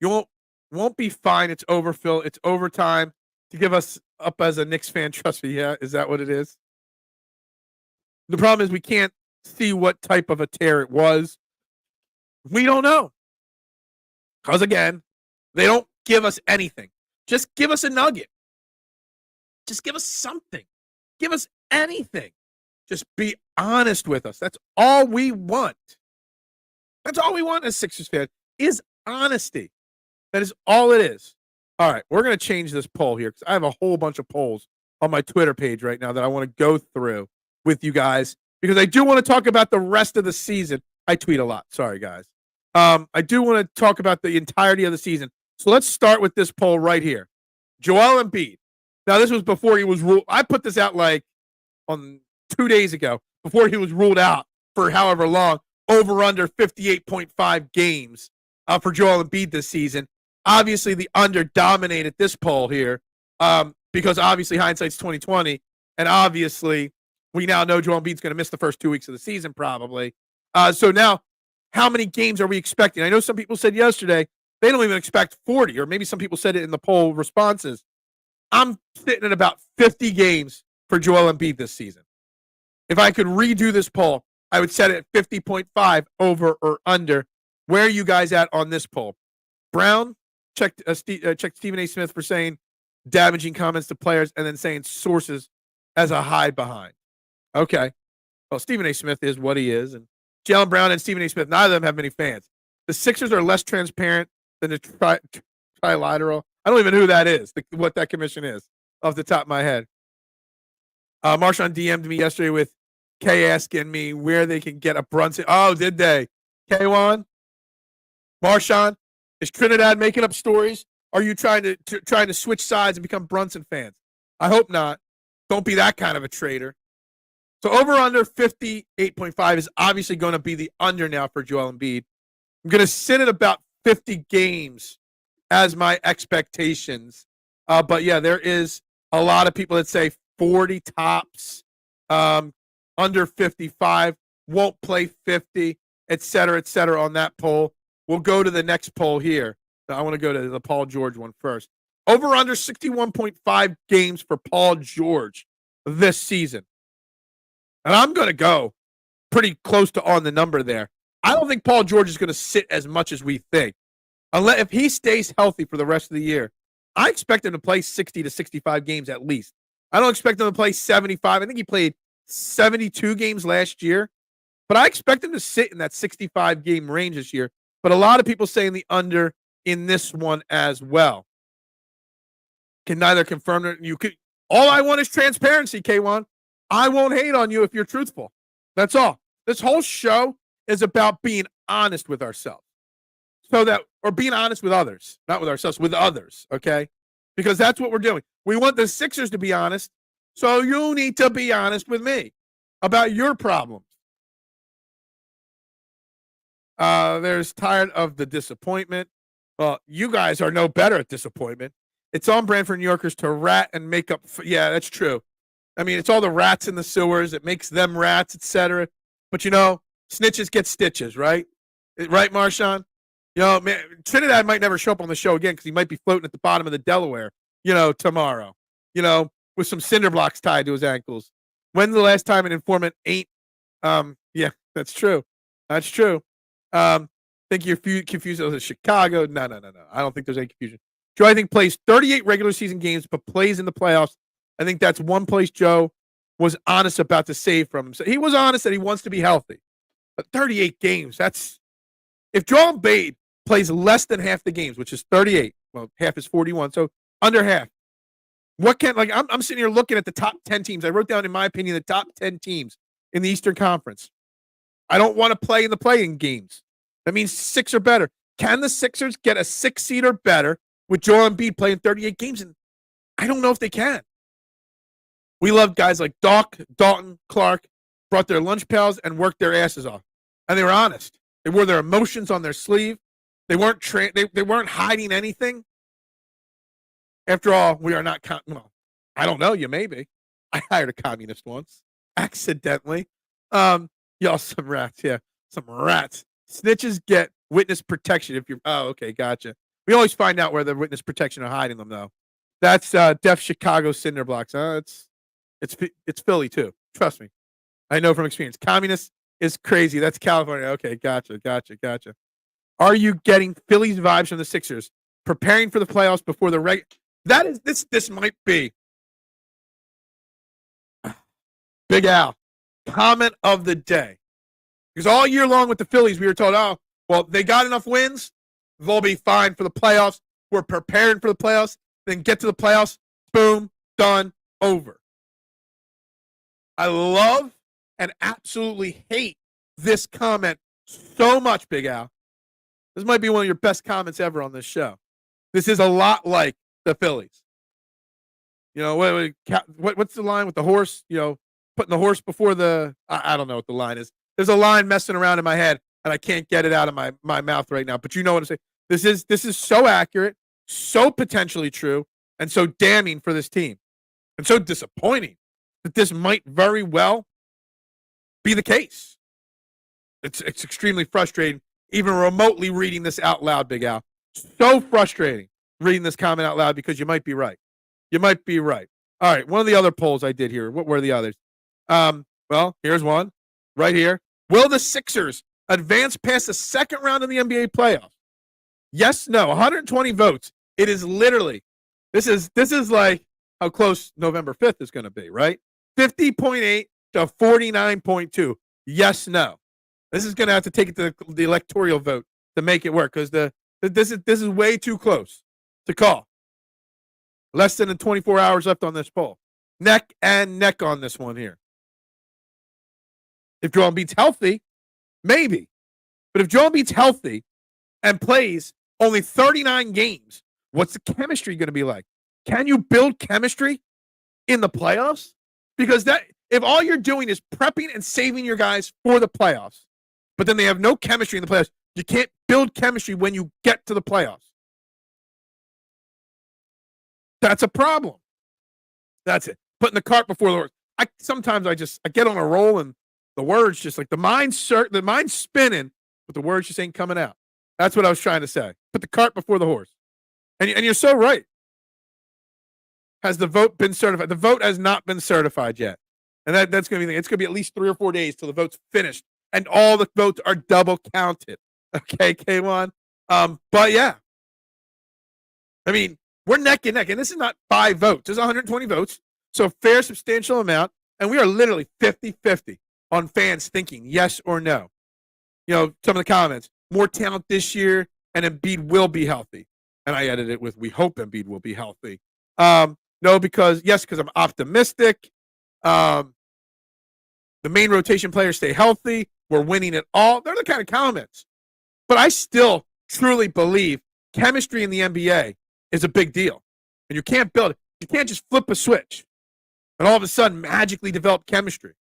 Speaker 1: You won't be fine. It's over, Phil. It's overtime to give us up as a Knicks fan. Trust me. Yeah, is that what it is? The problem is we can't see what type of a tear it was. We don't know. Because, again, they don't give us anything. Just give us a nugget. Just give us something. Give us anything. Just be honest with us. That's all we want. That's all we want as Sixers fans is honesty. That is all it is. All right, we're going to change this poll here because I have a whole bunch of polls on my Twitter page right now that I want to go through with you guys because I do want to talk about the rest of the season. I tweet a lot. Sorry, guys. I do want to talk about the entirety of the season. So let's start with this poll right here. Joel Embiid. Now, this was before he was ruled. I put this out like on 2 days ago before he was ruled out for however long, over under 58.5 games for Joel Embiid this season. Obviously, the under dominated this poll here because obviously hindsight's 2020, and obviously we now know Joel Embiid's going to miss the first 2 weeks of the season probably. So now, how many games are we expecting? I know some people said yesterday they don't even expect 40, or maybe some people said it in the poll responses. I'm sitting at about 50 games for Joel Embiid this season. If I could redo this poll, I would set it at 50.5 over or under. Where are you guys at on this poll? Brown checked Stephen A. Smith for saying damaging comments to players and then saying sources as a hide behind. Okay. Well, Stephen A. Smith is what he is. And Jaylen Brown and Stephen A. Smith, neither of them have many fans. The Sixers are less transparent than the trilateral. I don't even know who that is, what that commission is, off the top of my head. Marshawn DM'd me yesterday with Kay asking me where they can get a Brunson. Oh, did they? K1? Marshawn? Is Trinidad making up stories? Are you trying to switch sides and become Brunson fans? I hope not. Don't be that kind of a trader. So over under 58.5 is obviously going to be the under now for Joel Embiid. I'm going to sit at about 50 games as my expectations. But yeah, there is a lot of people that say 40 tops, under 55, won't play 50, et cetera on that poll. We'll go to the next poll here. I want to go to the Paul George one first. Over under 61.5 games for Paul George this season. And I'm going to go pretty close to on the number there. I don't think Paul George is going to sit as much as we think. Unless if he stays healthy for the rest of the year, I expect him to play 60 to 65 games at least. I don't expect him to play 75. I think he played 72 games last year. But I expect him to sit in that 65 game range this year. But a lot of people saying the under in this one as well. Can neither confirm it. You could. All I want is transparency, K1. I won't hate on you if you're truthful. That's all. This whole show is about being honest with ourselves. Or being honest with others, not with ourselves, with others, okay? Because that's what we're doing. We want the Sixers to be honest, so you need to be honest with me about your problems. There's tired of the disappointment. Well, you guys are no better at disappointment. It's on brand for New Yorkers to rat and make up. Yeah, that's true. I mean, it's all the rats in the sewers. It makes them rats, etc. But, snitches get stitches, right? Right, Marshawn? Man, Trinidad might never show up on the show again because he might be floating at the bottom of the Delaware, tomorrow, with some cinder blocks tied to his ankles. When's the last time an informant ain't? Yeah, that's true. That's true. Think you're confused with Chicago. No. I don't think there's any confusion. Joe, I think, plays 38 regular season games, but plays in the playoffs. I think that's one place Joe was honest about to save from him. So he was honest that he wants to be healthy. But 38 games, that's – if Joel Embiid plays less than half the games, which is 38, well, half is 41, so under half. I'm sitting here looking at the top 10 teams. I wrote down, in my opinion, the top 10 teams in the Eastern Conference. I don't want to play in the play-in games. That means 6 or better. Can the Sixers get a 6 seed or better with Joel Embiid playing 38 games? And I don't know if they can. We love guys like Doc, Dalton, Clark, brought their lunch pals and worked their asses off. And they were honest. They wore their emotions on their sleeve. They weren't they weren't hiding anything. After all, we are not I don't know, you maybe. I hired a communist once. Accidentally. Y'all some rats, yeah. Some rats. Snitches get witness protection if you're okay, gotcha. We always find out where the witness protection are hiding them, though. That's Def Chicago cinder blocks. It's Philly too. Trust me. I know from experience. Communist is crazy. That's California. Okay, gotcha. Are you getting Philly's vibes from the Sixers? Preparing for the playoffs before the that is this might be Big Al comment of the day. Because all year long with the Phillies, we were told, they got enough wins. They'll be fine for the playoffs. We're preparing for the playoffs. Then get to the playoffs. Boom. Done. Over. I love and absolutely hate this comment so much, Big Al. This might be one of your best comments ever on this show. This is a lot like the Phillies. What's the line with the horse? Putting the horse before the I don't know what the line is. There's a line messing around in my head, and I can't get it out of my mouth right now. But you know what I'm saying. This is so accurate, so potentially true, and so damning for this team, and so disappointing that this might very well be the case. It's extremely frustrating, even remotely reading this out loud, Big Al. So frustrating reading this comment out loud because you might be right. You might be right. All right, one of the other polls I did here. What were the others? Well, here's one right here. Will the Sixers advance past the second round of the NBA playoffs? Yes, no. 120 votes. It is literally, this is like how close November 5th is going to be, right? 50.8 to 49.2. Yes, no. This is going to have to take it to the electoral vote to make it work because this is way too close to call. Less than 24 hours left on this poll. Neck and neck on this one here. If Joel Embiid's healthy, maybe. But if Joel Embiid's healthy and plays only 39 games, what's the chemistry going to be like? Can you build chemistry in the playoffs? Because that if all you're doing is prepping and saving your guys for the playoffs, but then they have no chemistry in the playoffs, you can't build chemistry when you get to the playoffs. That's a problem. That's it. Putting the cart before the horse. Sometimes I get on a roll and the words just like the mind's spinning, but the words just ain't coming out. That's what I was trying to say. Put the cart before the horse. And you're so right. Has the vote been certified? The vote has not been certified yet. And that's going to be, it's going to be at least 3 or 4 days till the vote's finished. And all the votes are double counted. Okay, K1. But yeah. I mean, we're neck and neck. And this is not 5 votes. There's 120 votes. So fair, substantial amount. And we are literally 50-50 on fans thinking yes or no. You know, some of the comments. More talent this year, and Embiid will be healthy. And I edited it with, we hope Embiid will be healthy. No, because I'm optimistic. The main rotation players stay healthy. We're winning it all. They're the kind of comments. But I still truly believe chemistry in the NBA is a big deal. And you can't build it. You can't just flip a switch and all of a sudden magically develop chemistry.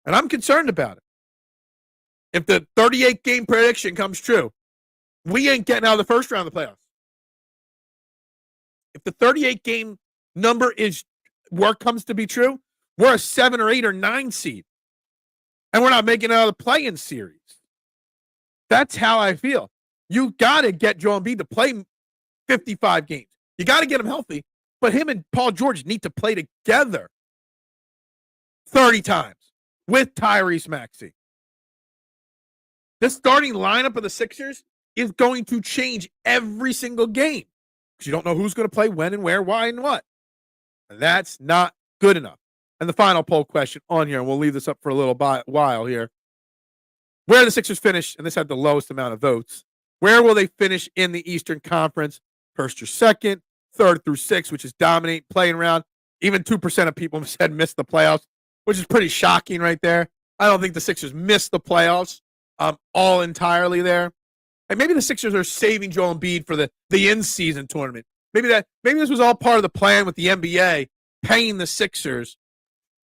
Speaker 1: And I'm concerned about it. If the 38-game prediction comes true, we ain't getting out of the first round of the playoffs. If the 38-game number comes to be true, we're a 7 or 8 or 9 seed. And we're not making it out of the play-in series. That's how I feel. You got to get Joel Embiid to play 55 games. You got to get him healthy. But him and Paul George need to play together 30 times with Tyrese Maxey. The starting lineup of the Sixers is going to change every single game because you don't know who's going to play when and where, why, and what. And that's not good enough. And the final poll question on here, and we'll leave this up for a little while here. Where the Sixers finish, and this had the lowest amount of votes, where will they finish in the Eastern Conference? First or second, third through sixth, which is dominate, playing around. Even 2% of people said miss the playoffs, which is pretty shocking right there. I don't think the Sixers missed the playoffs all entirely there. And maybe the Sixers are saving Joel Embiid for the in-season tournament. Maybe this was all part of the plan with the NBA paying the Sixers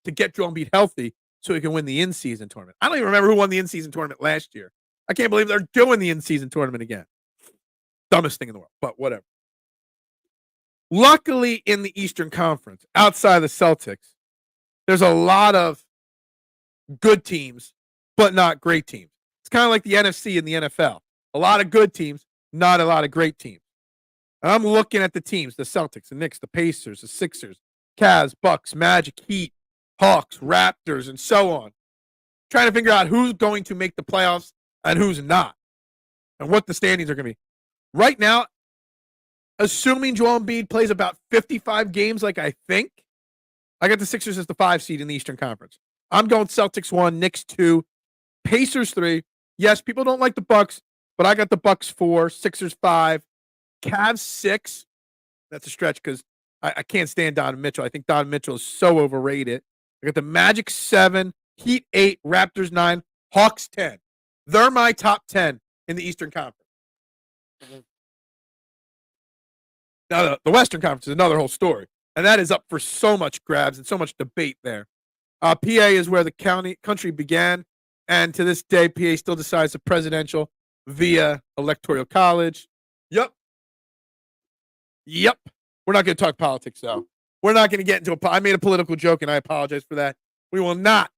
Speaker 1: to get Joel Embiid healthy so he can win the in-season tournament. I don't even remember who won the in-season tournament last year. I can't believe they're doing the in-season tournament again. Dumbest thing in the world, but whatever. Luckily, in the Eastern Conference, outside of the Celtics, there's a lot of good teams, but not great teams. It's kind of like the NFC and the NFL. A lot of good teams, not a lot of great teams. And I'm looking at the teams, the Celtics, the Knicks, the Pacers, the Sixers, Cavs, Bucks, Magic, Heat, Hawks, Raptors, and so on. Trying to figure out who's going to make the playoffs and who's not. And what the standings are going to be. Right now, assuming Joel Embiid plays about 55 games like I think, I got the Sixers as the 5 seed in the Eastern Conference. I'm going Celtics 1, Knicks 2, Pacers 3. Yes, people don't like the Bucks, but I got the Bucks 4, Sixers 5, Cavs 6. That's a stretch because I can't stand Donovan Mitchell. I think Donovan Mitchell is so overrated. I got the Magic 7, Heat 8, Raptors 9, Hawks 10. They're my top 10 in the Eastern Conference. Now, the Western Conference is another whole story, and that is up for so much grabs and so much debate there. PA is where the country began, and to this day, PA still decides the presidential via electoral college. Yep. We're not going to talk politics, though. We're not going to get into I made a political joke, and I apologize for that. We will not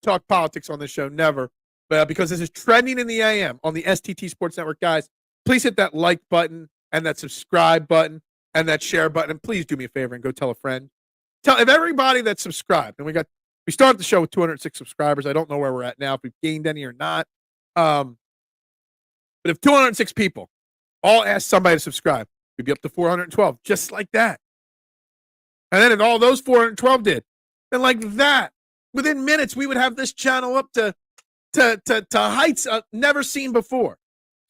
Speaker 1: talk politics on this show, never. But because this is trending in the AM on the STT Sports Network, guys, please hit that like button and that subscribe button and that share button. And please do me a favor and go tell a friend. If everybody that's subscribed, and we started the show with 206 subscribers. I don't know where we're at now, if we've gained any or not. But if 206 people all ask somebody to subscribe, we'd be up to 412, just like that. And then if all those 412 did, then like that, within minutes, we would have this channel up to heights never seen before.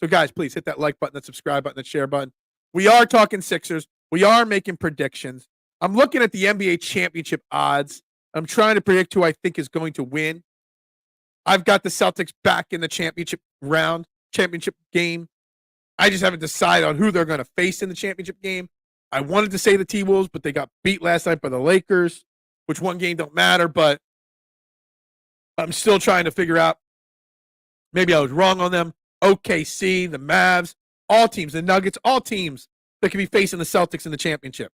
Speaker 1: So, guys, please hit that like button, that subscribe button, that share button. We are talking Sixers. We are making predictions. I'm looking at the NBA championship odds. I'm trying to predict who I think is going to win. I've got the Celtics back in the championship game. I just haven't decided on who they're going to face in the championship game. I wanted to say the T-Wolves, but they got beat last night by the Lakers, which one game don't matter, but I'm still trying to figure out. Maybe I was wrong on them. OKC, the Mavs, all teams, the Nuggets, all teams that could be facing the Celtics in the championship.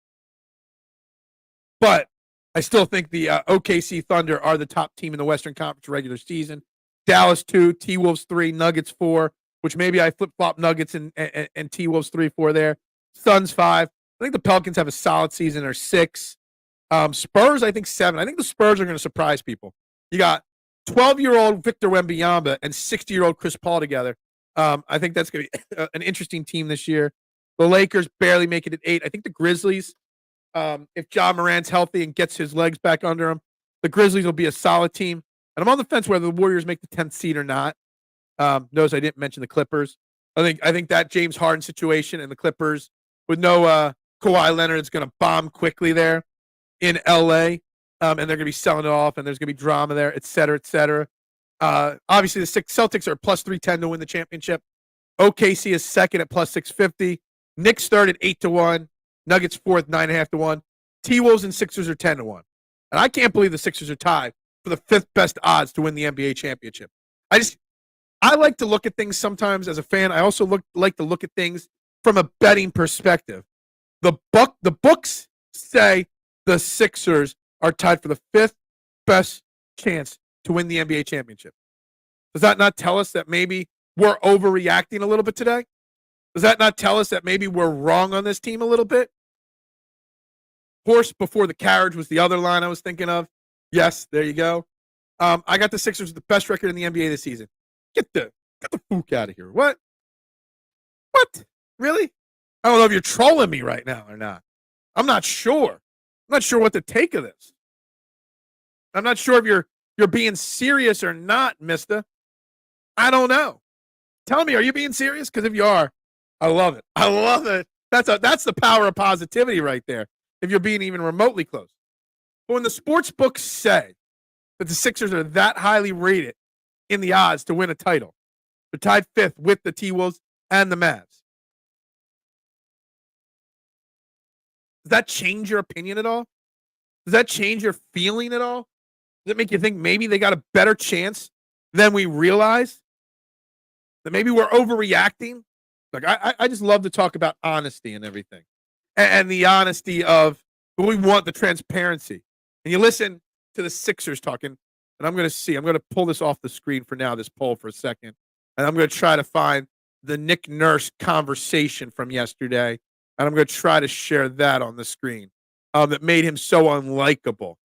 Speaker 1: But I still think the OKC Thunder are the top team in the Western Conference regular season. Dallas 2, T-Wolves 3, Nuggets 4, which maybe I flip-flop Nuggets and T-Wolves 3, 4 there. Suns 5. I think the Pelicans have a solid season. They're 6. Spurs, I think 7. I think the Spurs are going to surprise people. You got 12-year-old Victor Wembanyama and 60-year-old Chris Paul together. I think that's going to be an interesting team this year. The Lakers barely make it at 8. I think the Grizzlies, if Ja Morant's healthy and gets his legs back under him, the Grizzlies will be a solid team. And I'm on the fence whether the Warriors make the 10th seed or not. Notice I didn't mention the Clippers. I think that James Harden situation and the Clippers with no Kawhi Leonard is going to bomb quickly there in LA. And they're going to be selling it off, and there's going to be drama there, et cetera, et cetera. Obviously, the Celtics are plus 310 to win the championship. OKC is second at plus 650. Knicks third at 8-1. Nuggets fourth, 9.5-1. T-Wolves and Sixers are 10-1. And I can't believe the Sixers are tied for the 5th best odds to win the NBA championship. I like to look at things sometimes as a fan. I also like to look at things from a betting perspective. The books say the Sixers are tied for the 5th best chance to win the NBA championship. Does that not tell us that maybe we're overreacting a little bit today? Does that not tell us that maybe we're wrong on this team a little bit? Horse before the carriage was the other line I was thinking of. Yes, there you go. I got the Sixers with the best record in the NBA this season. Get the fook out of here. What? Really? I don't know if you're trolling me right now or not. I'm not sure. I'm not sure what to take of this. I'm not sure if you're being serious or not, mister. I don't know. Tell me, are you being serious? Because if you are, I love it. I love it. That's the power of positivity right there, if you're being even remotely close. But when the sports books say that the Sixers are that highly rated in the odds to win a title, they're tied 5th with the T-Wolves and the Mavs. Does that change your opinion at all? Does that change your feeling at all? Does it make you think maybe they got a better chance than we realize? That maybe we're overreacting? Like, I just love to talk about honesty and everything. And the honesty of, we want the transparency. And you listen to the Sixers talking, and I'm going to pull this off the screen for now, this poll for a second. And I'm going to try to find the Nick Nurse conversation from yesterday. And I'm going to try to share that on the screen that made him so unlikable.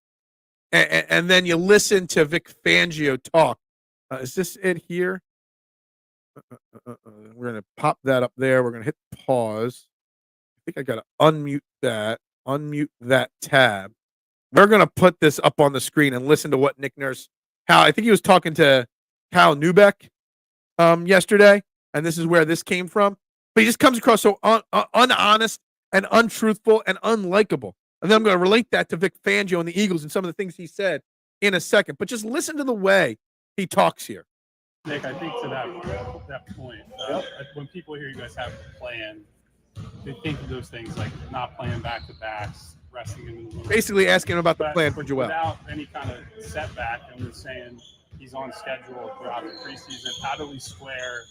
Speaker 1: And then you listen to Vic Fangio talk. Is this it here? We're going to pop that up there. We're going to hit pause. I think I got to unmute that tab. We're going to put this up on the screen and listen to what Nick Nurse, I think he was talking to Cal Neubeck yesterday, and this is where this came from. But he just comes across so unhonest and untruthful and unlikable. And then I'm going to relate that to Vic Fangio and the Eagles and some of the things he said in a second. But just listen to the way he talks here.
Speaker 3: Nick, I think to that point, when people hear you guys have a plan, they think of those things like not playing back-to-backs, resting in the
Speaker 1: basically asking him about the plan for Joel.
Speaker 3: Without any kind of setback, and we're saying he's on schedule throughout the preseason, how do we square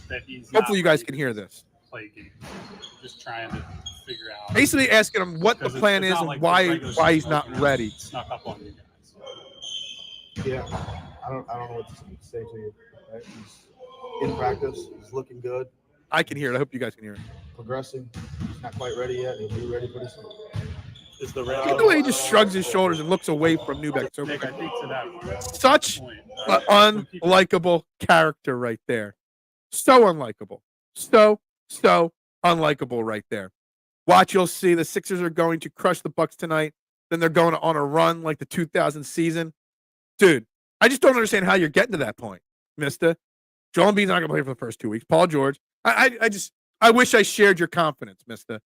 Speaker 3: that he's
Speaker 1: Hopefully you guys can hear this.
Speaker 3: Play games. Just trying to figure out.
Speaker 1: Basically asking him what the plan is and
Speaker 3: like
Speaker 1: why he's not ready.
Speaker 3: Snuck up on you guys.
Speaker 4: Yeah, I don't know what to say to you. Right? He's in practice. He's looking good.
Speaker 1: I can hear it. I hope you guys can hear it.
Speaker 4: Progressing. He's not quite ready yet. He'll be ready pretty soon.
Speaker 1: Look at the way he just shrugs his shoulders and looks away from Neubeck. So
Speaker 3: Nick, I think to that
Speaker 1: such an unlikable character right there. So unlikable. So unlikable right there. Watch, you'll see the Sixers are going to crush the Bucks tonight. Then they're going on a run like the 2000 season. Dude, I just don't understand how you're getting to that point, mister. Joel Embiid's not going to play for the first 2 weeks. Paul George. I wish I shared your confidence, mister.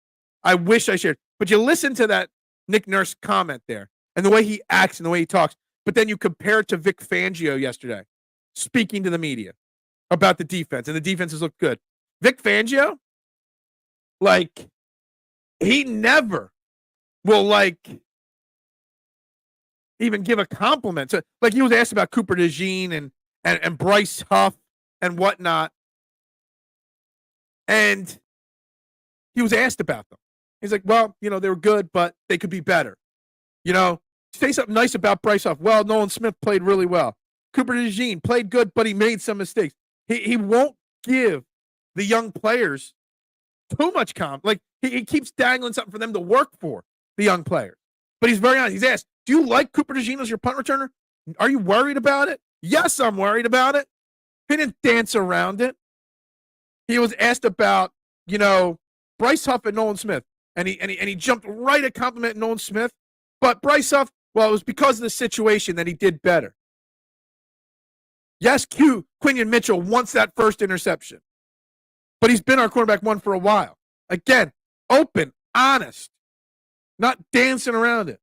Speaker 1: I wish I shared. But you listen to that Nick Nurse comment there and the way he acts and the way he talks. But then you compare it to Vic Fangio yesterday, speaking to the media about the defense, and the defenses look good. Vic Fangio, like, he never will, like, even give a compliment. So, like, he was asked about Cooper DeJean and Bryce Huff and whatnot. And he was asked about them. He's like, well, they were good, but they could be better. Say something nice about Bryce Huff. Well, Nolan Smith played really well. Cooper DeJean played good, but he made some mistakes. He won't give the young players too much Like, he keeps dangling something for them to work for, the young players. But he's very honest. He's asked, do you like Cooper DeJean as your punt returner? Are you worried about it? Yes, I'm worried about it. He didn't dance around it. He was asked about, Bryce Huff and Nolan Smith. And he jumped right at complimenting Nolan Smith. But Bryce Huff, well, it was because of the situation that he did better. Yes, Quinion Mitchell wants that first interception. But he's been our quarterback one for a while. Again, open, honest, not dancing around it.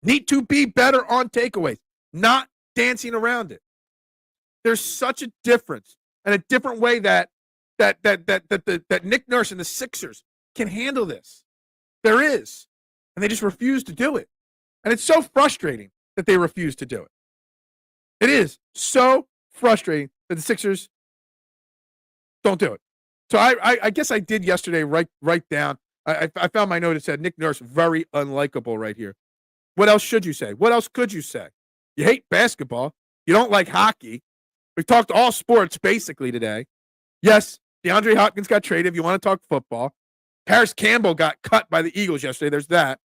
Speaker 1: Need to be better on takeaways, not dancing around it. There's such a difference and a different way that Nick Nurse and the Sixers can handle this. There is. And they just refuse to do it. And it's so frustrating that they refuse to do it. It is so frustrating that the Sixers don't do it. So I guess I did yesterday write down. I found my note that said Nick Nurse very unlikable right here. What else should you say? What else could you say? You hate basketball. You don't like hockey. We talked all sports basically today. Yes, DeAndre Hopkins got traded if you want to talk football. Paris Campbell got cut by the Eagles yesterday. There's that.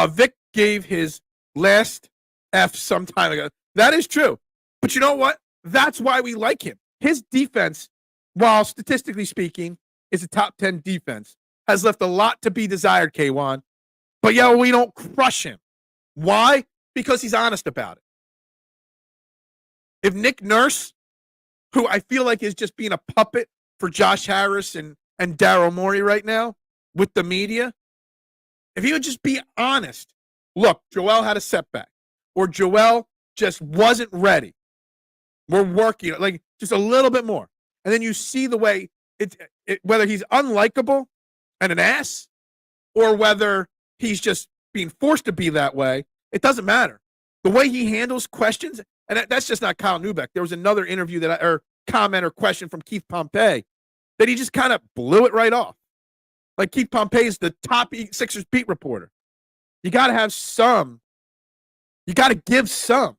Speaker 1: Vic gave his last F some time ago. That is true. But you know what? That's why we like him. His defense, while statistically speaking, is a top 10 defense, has left a lot to be desired, K1. But yeah, we don't crush him. Why? Because he's honest about it. If Nick Nurse, who I feel like is just being a puppet for Josh Harris and Daryl Morey right now with the media, if he would just be honest, look, Joel had a setback, or Joel just wasn't ready. We're working, like, just a little bit more. And then you see the way, whether he's unlikable and an ass, or whether he's just being forced to be that way, it doesn't matter. The way he handles questions, and that's just not Kyle Neubeck. There was another interview or comment or question from Keith Pompey that he just kind of blew it right off. Like, Keith Pompey is the top Sixers beat reporter. You got to have some. You got to give some.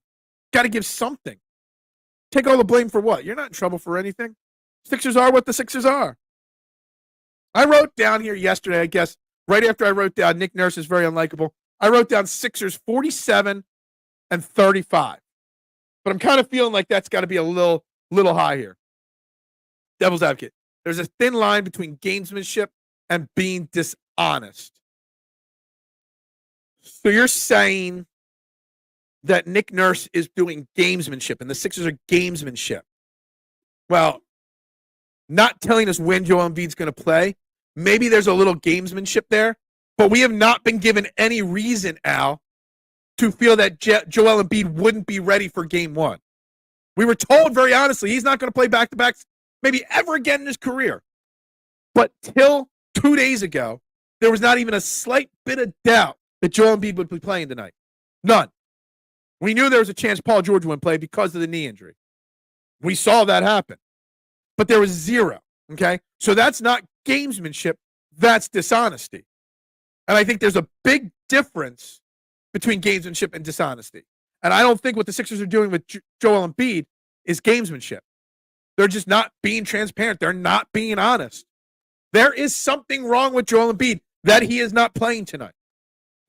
Speaker 1: Got to give something. Take all the blame for what? You're not in trouble for anything. Sixers are what the Sixers are. I wrote down here yesterday, I guess, right after I wrote down Nick Nurse is very unlikable, I wrote down Sixers 47 and 35. But I'm kind of feeling like that's got to be a little high here. Devil's advocate. There's a thin line between gamesmanship and being dishonest. So you're saying that Nick Nurse is doing gamesmanship and the Sixers are gamesmanship. Well, not telling us when Joel Embiid's going to play. Maybe there's a little gamesmanship there, but we have not been given any reason, Al, to feel that Joel Embiid wouldn't be ready for game one. We were told very honestly he's not going to play back-to-backs maybe ever again in his career. But till 2 days ago, there was not even a slight bit of doubt that Joel Embiid would be playing tonight. None. We knew there was a chance Paul George wouldn't play because of the knee injury. We saw that happen. But there was zero, okay? So that's not gamesmanship. That's dishonesty. And I think there's a big difference between gamesmanship and dishonesty. And I don't think what the Sixers are doing with Joel Embiid is gamesmanship. They're just not being transparent. They're not being honest. There is something wrong with Joel Embiid that he is not playing tonight.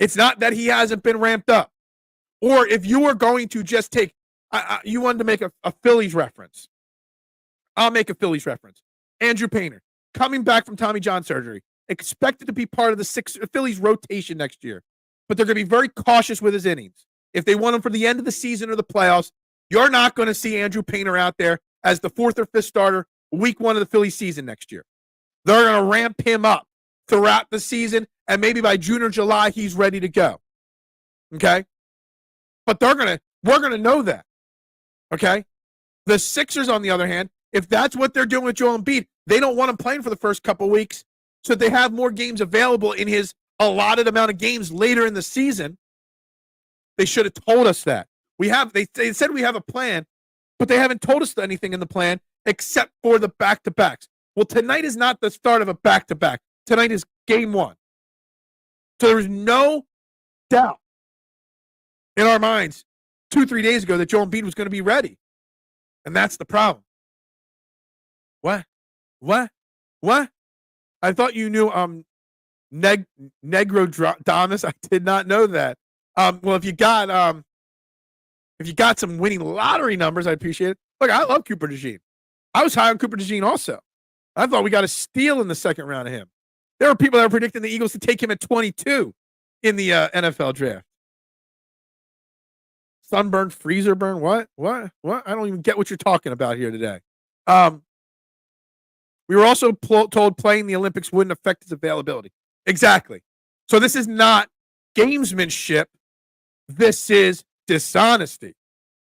Speaker 1: It's not that he hasn't been ramped up. Or if you were going to just take, you wanted to make a Phillies reference. I'll make a Phillies reference. Andrew Painter, coming back from Tommy John surgery, expected to be part of the Phillies rotation next year. But they're going to be very cautious with his innings. If they want him for the end of the season or the playoffs, you're not going to see Andrew Painter out there as the fourth or fifth starter week one of the Phillies season next year. They're going to ramp him up throughout the season, and maybe by June or July, he's ready to go. Okay? But we're going to know that. Okay? The Sixers, on the other hand, If that's what they're doing with Joel Embiid, they don't want him playing for the first couple weeks, so they have more games available in his allotted amount of games later in the season. They should have told us that. They said we have a plan, but they haven't told us anything in the plan except for the back-to-backs. Well, tonight is not the start of a back-to-back. Tonight is game 1. So there was no doubt in our minds 2-3 days ago that Joel Embiid was going to be ready. And that's the problem. What? I thought you knew Negro Damas. I did not know that. Well, if you got some winning lottery numbers, I'd appreciate it. Look, I love Cooper DeJean. I was high on Cooper DeJean also. I thought we got a steal in the second round of him. There were people that were predicting the Eagles to take him at 22 in the NFL draft. Sunburn, freezer burn, what? I don't even get what you're talking about here today. We were also told playing the Olympics wouldn't affect his availability. Exactly. So this is not gamesmanship. This is dishonesty.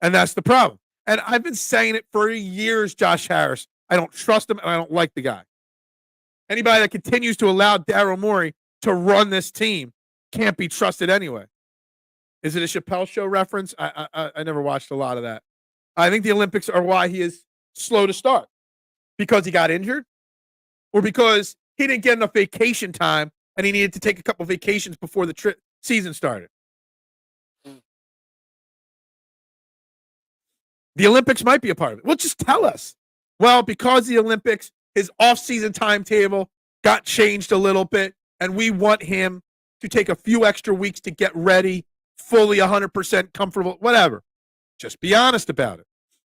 Speaker 1: And that's the problem. And I've been saying it for years, Josh Harris. I don't trust him, and I don't like the guy. Anybody that continues to allow Daryl Morey to run this team can't be trusted anyway. Is it a Chappelle Show reference? I never watched a lot of that. I think the Olympics are why he is slow to start. Because he got injured? Or because he didn't get enough vacation time and he needed to take a couple vacations before the season started? The Olympics might be a part of it. Well, just tell us. Well, because the Olympics, his off-season timetable got changed a little bit, and we want him to take a few extra weeks to get ready, fully 100% comfortable, whatever. Just be honest about it.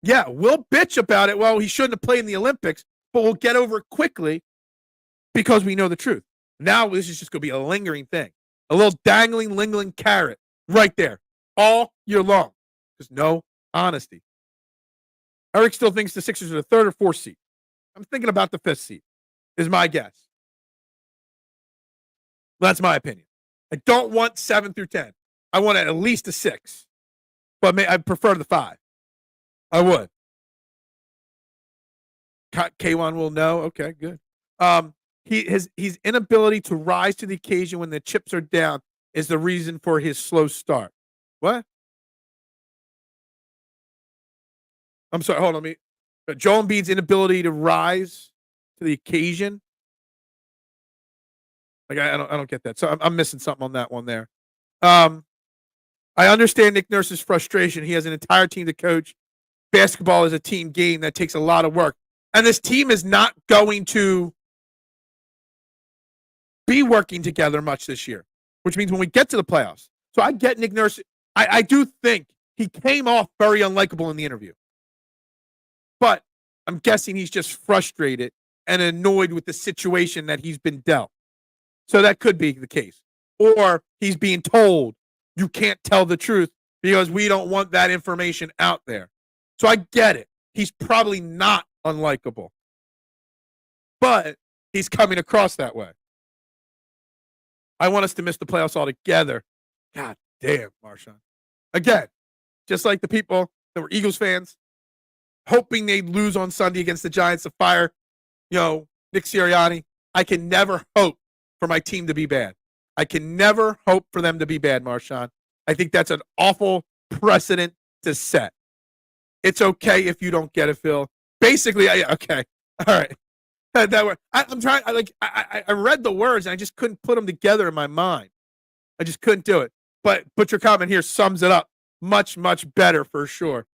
Speaker 1: Yeah, we'll bitch about it. Well, he shouldn't have played in the Olympics, but we'll get over it quickly because we know the truth. Now this is just going to be a lingering thing. A little dangling, lingering carrot right there all year long. There's no honesty. Eric still thinks the Sixers are the 3rd or 4th seed. I'm thinking about the 5th seed, is my guess. That's my opinion. I don't want 7 through 10. I want at least a 6. But I prefer the 5. I would. K1 will know. Okay, good. His inability to rise to the occasion when the chips are down is the reason for his slow start. What? I'm sorry. Hold on. Joel Embiid's inability to rise to the occasion. Like I don't get that. So I'm missing something on that one there. I understand Nick Nurse's frustration. He has an entire team to coach. Basketball is a team game that takes a lot of work. And this team is not going to be working together much this year, which means when we get to the playoffs. So I get Nick Nurse. I do think he came off very unlikable in the interview. But I'm guessing he's just frustrated and annoyed with the situation that he's been dealt. So that could be the case. Or he's being told you can't tell the truth because we don't want that information out there. So I get it. He's probably not unlikable. But he's coming across that way. I want us to miss the playoffs altogether. God damn, Marshawn. Again, just like the people that were Eagles fans, hoping they'd lose on Sunday against the Giants to fire, Nick Sirianni. I can never hope for my team to be bad. I can never hope for them to be bad, Marshawn. I think that's an awful precedent to set. It's okay if you don't get it, Phil. Basically, okay. All right. I'm trying. I read the words and I just couldn't put them together in my mind. I just couldn't do it. But your comment here sums it up much, much better for sure.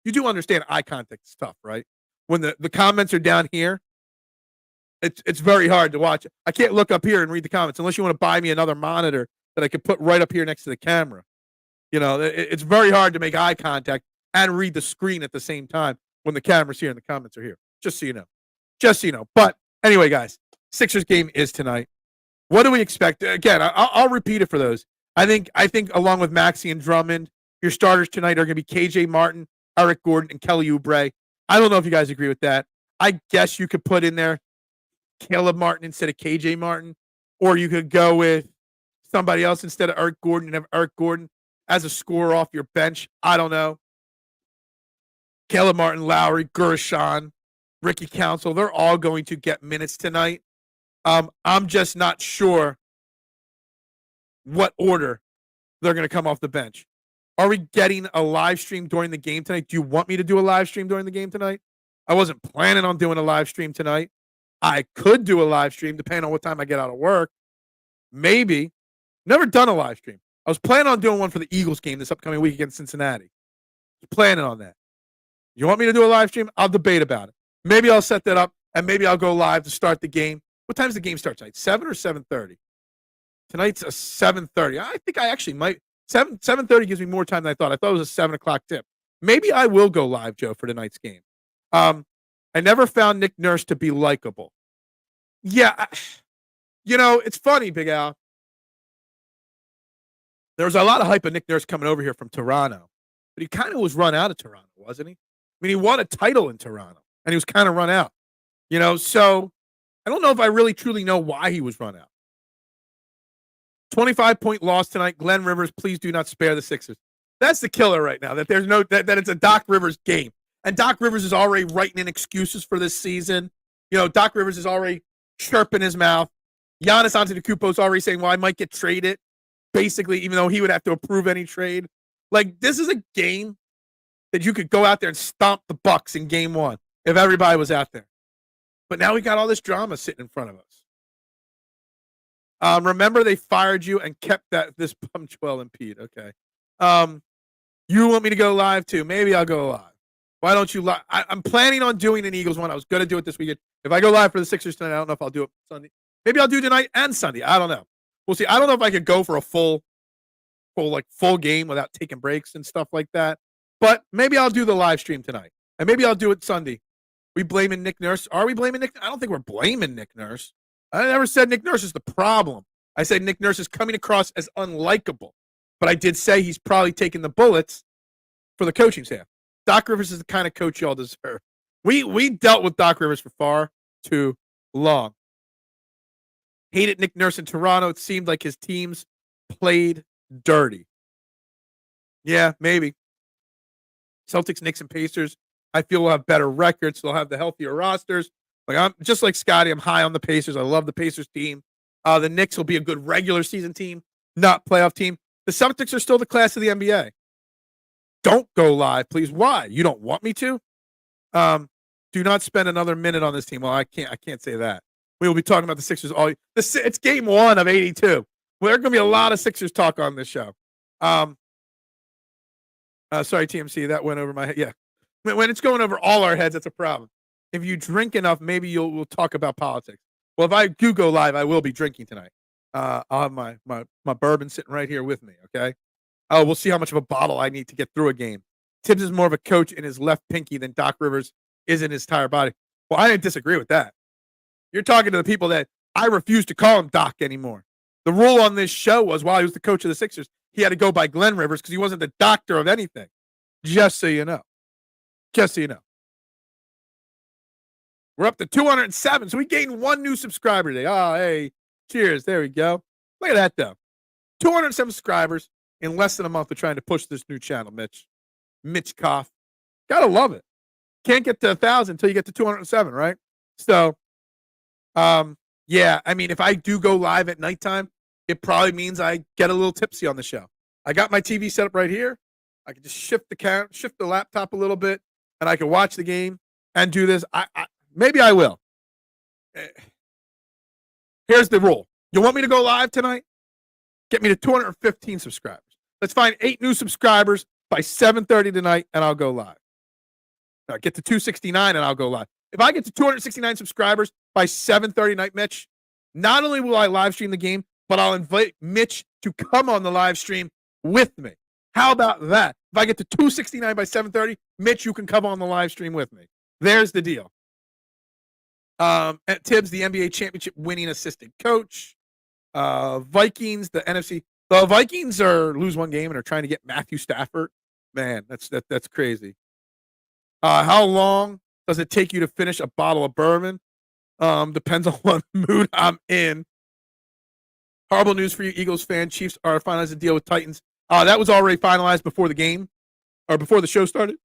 Speaker 1: You do understand eye contact stuff, right? When the comments are down here, it's very hard to watch. I can't look up here and read the comments unless you want to buy me another monitor that I could put right up here next to the camera. It's very hard to make eye contact and read the screen at the same time when the camera's here and the comments are here. Just so you know. But anyway, guys, Sixers game is tonight. What do we expect? Again, I'll repeat it for those. I think along with Maxey and Drummond, your starters tonight are going to be KJ Martin, Eric Gordon, and Kelly Oubre. I don't know if you guys agree with that. I guess you could put in there Caleb Martin instead of KJ Martin, or you could go with somebody else instead of Eric Gordon and have Eric Gordon as a scorer off your bench. I don't know. Caleb Martin, Lowry, Gershon, Ricky Council, they're all going to get minutes tonight. I'm just not sure what order they're going to come off the bench. Are we getting a live stream during the game tonight? Do you want me to do a live stream during the game tonight? I wasn't planning on doing a live stream tonight. I could do a live stream depending on what time I get out of work. Maybe. Never done a live stream. I was planning on doing one for the Eagles game this upcoming week against Cincinnati. Planning on that. You want me to do a live stream? I'll debate about it. Maybe I'll set that up, and maybe I'll go live to start the game. What time does the game start tonight? 7 or 7:30? Tonight's a 7:30. I think I actually might. 7:30 gives me more time than I thought. I thought it was a 7 o'clock tip. Maybe I will go live, Joe, for tonight's game. I never found Nick Nurse to be likable. Yeah, it's funny, Big Al. There was a lot of hype of Nick Nurse coming over here from Toronto, but he kind of was run out of Toronto, wasn't he? I mean, he won a title in Toronto, and he was kind of run out. So I don't know if I really truly know why he was run out. 25-point loss tonight. Glenn Rivers, please do not spare the Sixers. That's the killer right now, that there's that it's a Doc Rivers game. And Doc Rivers is already writing in excuses for this season. Doc Rivers is already chirping his mouth. Giannis Antetokounmpo is already saying, well, I might get traded, basically, even though he would have to approve any trade. Like, this is a game that you could go out there and stomp the Bucks in game one if everybody was out there. But now we got all this drama sitting in front of us. Remember, they fired you and kept this bum Joel Embiid. Okay. You want me to go live too? Maybe I'll go live. Why don't you live? I'm planning on doing an Eagles one. I was going to do it this weekend. If I go live for the Sixers tonight, I don't know if I'll do it Sunday. Maybe I'll do tonight and Sunday. I don't know. We'll see. I don't know if I could go for a full game without taking breaks and stuff like that. But maybe I'll do the live stream tonight. And maybe I'll do it Sunday. We blaming Nick Nurse. Are we blaming Nick? I don't think we're blaming Nick Nurse. I never said Nick Nurse is the problem. I said Nick Nurse is coming across as unlikable. But I did say he's probably taking the bullets for the coaching staff. Doc Rivers is the kind of coach y'all deserve. We dealt with Doc Rivers for far too long. Hated Nick Nurse in Toronto. It seemed like his teams played dirty. Yeah, maybe. Celtics, Knicks, and Pacers, I feel will have better records. They'll have the healthier rosters. I'm just like Scotty. I'm high on the Pacers. I love the Pacers team. The Knicks will be a good regular season team, not playoff team. The Celtics are still the class of the NBA. Don't go live, please. Why? You don't want me to? Do not spend another minute on this team. Well, I can't say that. We will be talking about the Sixers all. It's game 1 of 82. Well, there's going to be a lot of Sixers talk on this show. Sorry, TMC, that went over my head. Yeah, when it's going over all our heads, that's a problem. If you drink enough, maybe we'll talk about politics. Well, if I do go live, I will be drinking tonight. I'll have my bourbon sitting right here with me. Okay. Oh, we'll see how much of a bottle I need to get through a game. Tibbs is more of a coach in his left pinky than Doc Rivers is in his entire body. Well, I didn't disagree with that. You're talking to the people that I refuse to call him Doc anymore. The rule on this show was while he was the coach of the Sixers, he had to go by Glenn Rivers because he wasn't the doctor of anything. Just so you know. Just so you know. We're up to 207, so we gained 1 new subscriber today. Oh, hey, cheers. There we go. Look at that, though. 207 subscribers in less than a month of trying to push this new channel, Mitch. Mitch Koff. Gotta love it. Can't get to 1,000 until you get to 207, right? So, yeah, I mean, if I do go live at nighttime, it probably means I get a little tipsy on the show. I got my TV set up right here. I can just shift the laptop a little bit, and I can watch the game and do this. Maybe I will. Here's the rule. You want me to go live tonight? Get me to 215 subscribers. Let's find 8 new subscribers by 7:30 tonight, and I'll go live. Get to 269, and I'll go live. If I get to 269 subscribers by 7:30 tonight, Mitch, not only will I live stream the game, but I'll invite Mitch to come on the live stream with me. How about that? If I get to 269 by 7:30, Mitch, you can come on the live stream with me. There's the deal. At Tibbs, the NBA championship winning assistant coach. Vikings, the NFC. The Vikings lose 1 game and are trying to get Matthew Stafford. Man, that's crazy. How long does it take you to finish a bottle of bourbon? Depends on what mood I'm in. Horrible news for you, Eagles fan. Chiefs are finalizing a deal with Titans. That was already finalized before the game or before the show started.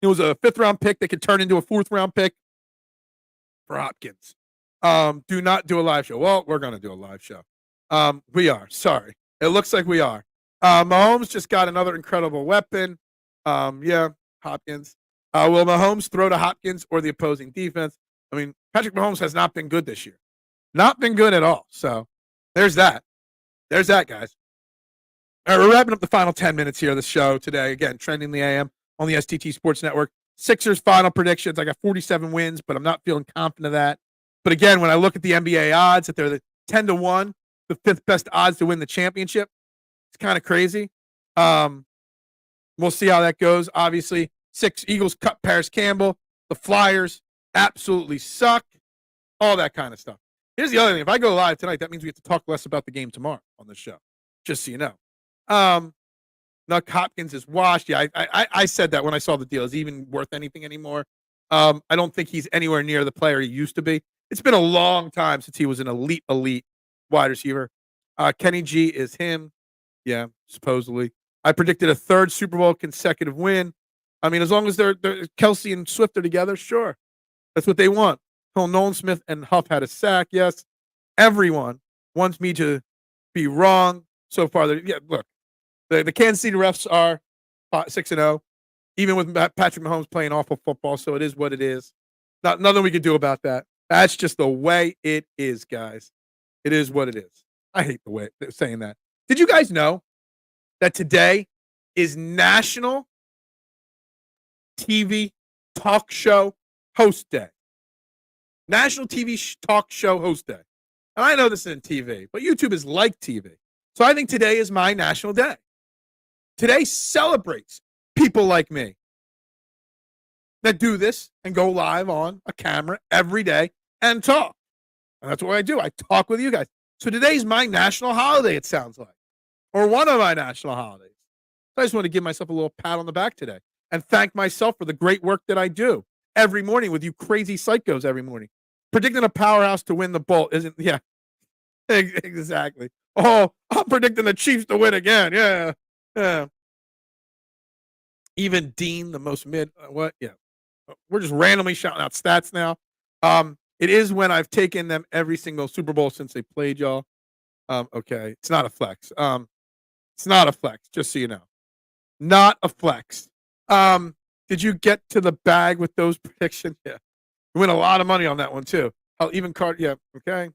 Speaker 1: It was a 5th-round pick that could turn into a 4th-round pick for Hopkins. Do not do a live show. Well, we're going to do a live show. We are. Sorry. It looks like we are. Mahomes just got another incredible weapon. Yeah, Hopkins. Will Mahomes throw to Hopkins or the opposing defense? I mean, Patrick Mahomes has not been good this year. Not been good at all. So there's that. There's that, guys. All right, we're wrapping up the final 10 minutes here of the show today. Again, Trending the AM on the STT Sports Network. Sixers final predictions. I got 47 wins, but I'm not feeling confident of that. But again, when I look at the NBA odds, that they're the 10-1, the 5th best odds to win the championship, it's kind of crazy. We'll see how that goes. Obviously, Eagles cut Paris Campbell. The Flyers absolutely suck. All that kind of stuff. Here's the other thing. If I go live tonight, that means we have to talk less about the game tomorrow on the show, just so you know. Nuck Hopkins is washed. Yeah, I said that when I saw the deal. Is he even worth anything anymore? I don't think he's anywhere near the player he used to be. It's been a long time since he was an elite wide receiver. Kenny G is him. Yeah, supposedly. I predicted a 3rd Super Bowl consecutive win. I mean, as long as they're Kelsey and Swift are together, sure. That's what they want. Nolan Smith and Huff had a sack. Yes. Everyone wants me to be wrong. So far, yeah, look. The Kansas City refs are 6-0, even with Patrick Mahomes playing awful football, so it is what it is. Nothing we can do about that. That's just the way it is, guys. It is what it is. I hate the way they're saying that. Did you guys know that today is National TV Talk Show Host Day? National TV Talk Show Host Day. And I know this isn't TV, but YouTube is like TV. So I think today is my national day. Today celebrates people like me that do this and go live on a camera every day and talk. And that's what I do. I talk with you guys. So today's my national holiday, it sounds like, or one of my national holidays. So I just want to give myself a little pat on the back today and thank myself for the great work that I do every morning with you crazy psychos every morning. Predicting a powerhouse to win the bowl isn't, yeah, exactly. Oh, I'm predicting the Chiefs to win again. Yeah. Yeah. Even Dean, the most mid, what? Yeah. We're just randomly shouting out stats now. It is when I've taken them every single Super Bowl since they played, y'all. Okay. It's not a flex. It's not a flex, just so you know. Not a flex. Did you get to the bag with those predictions? Yeah. You win a lot of money on that one, too. Even card, yeah. Okay.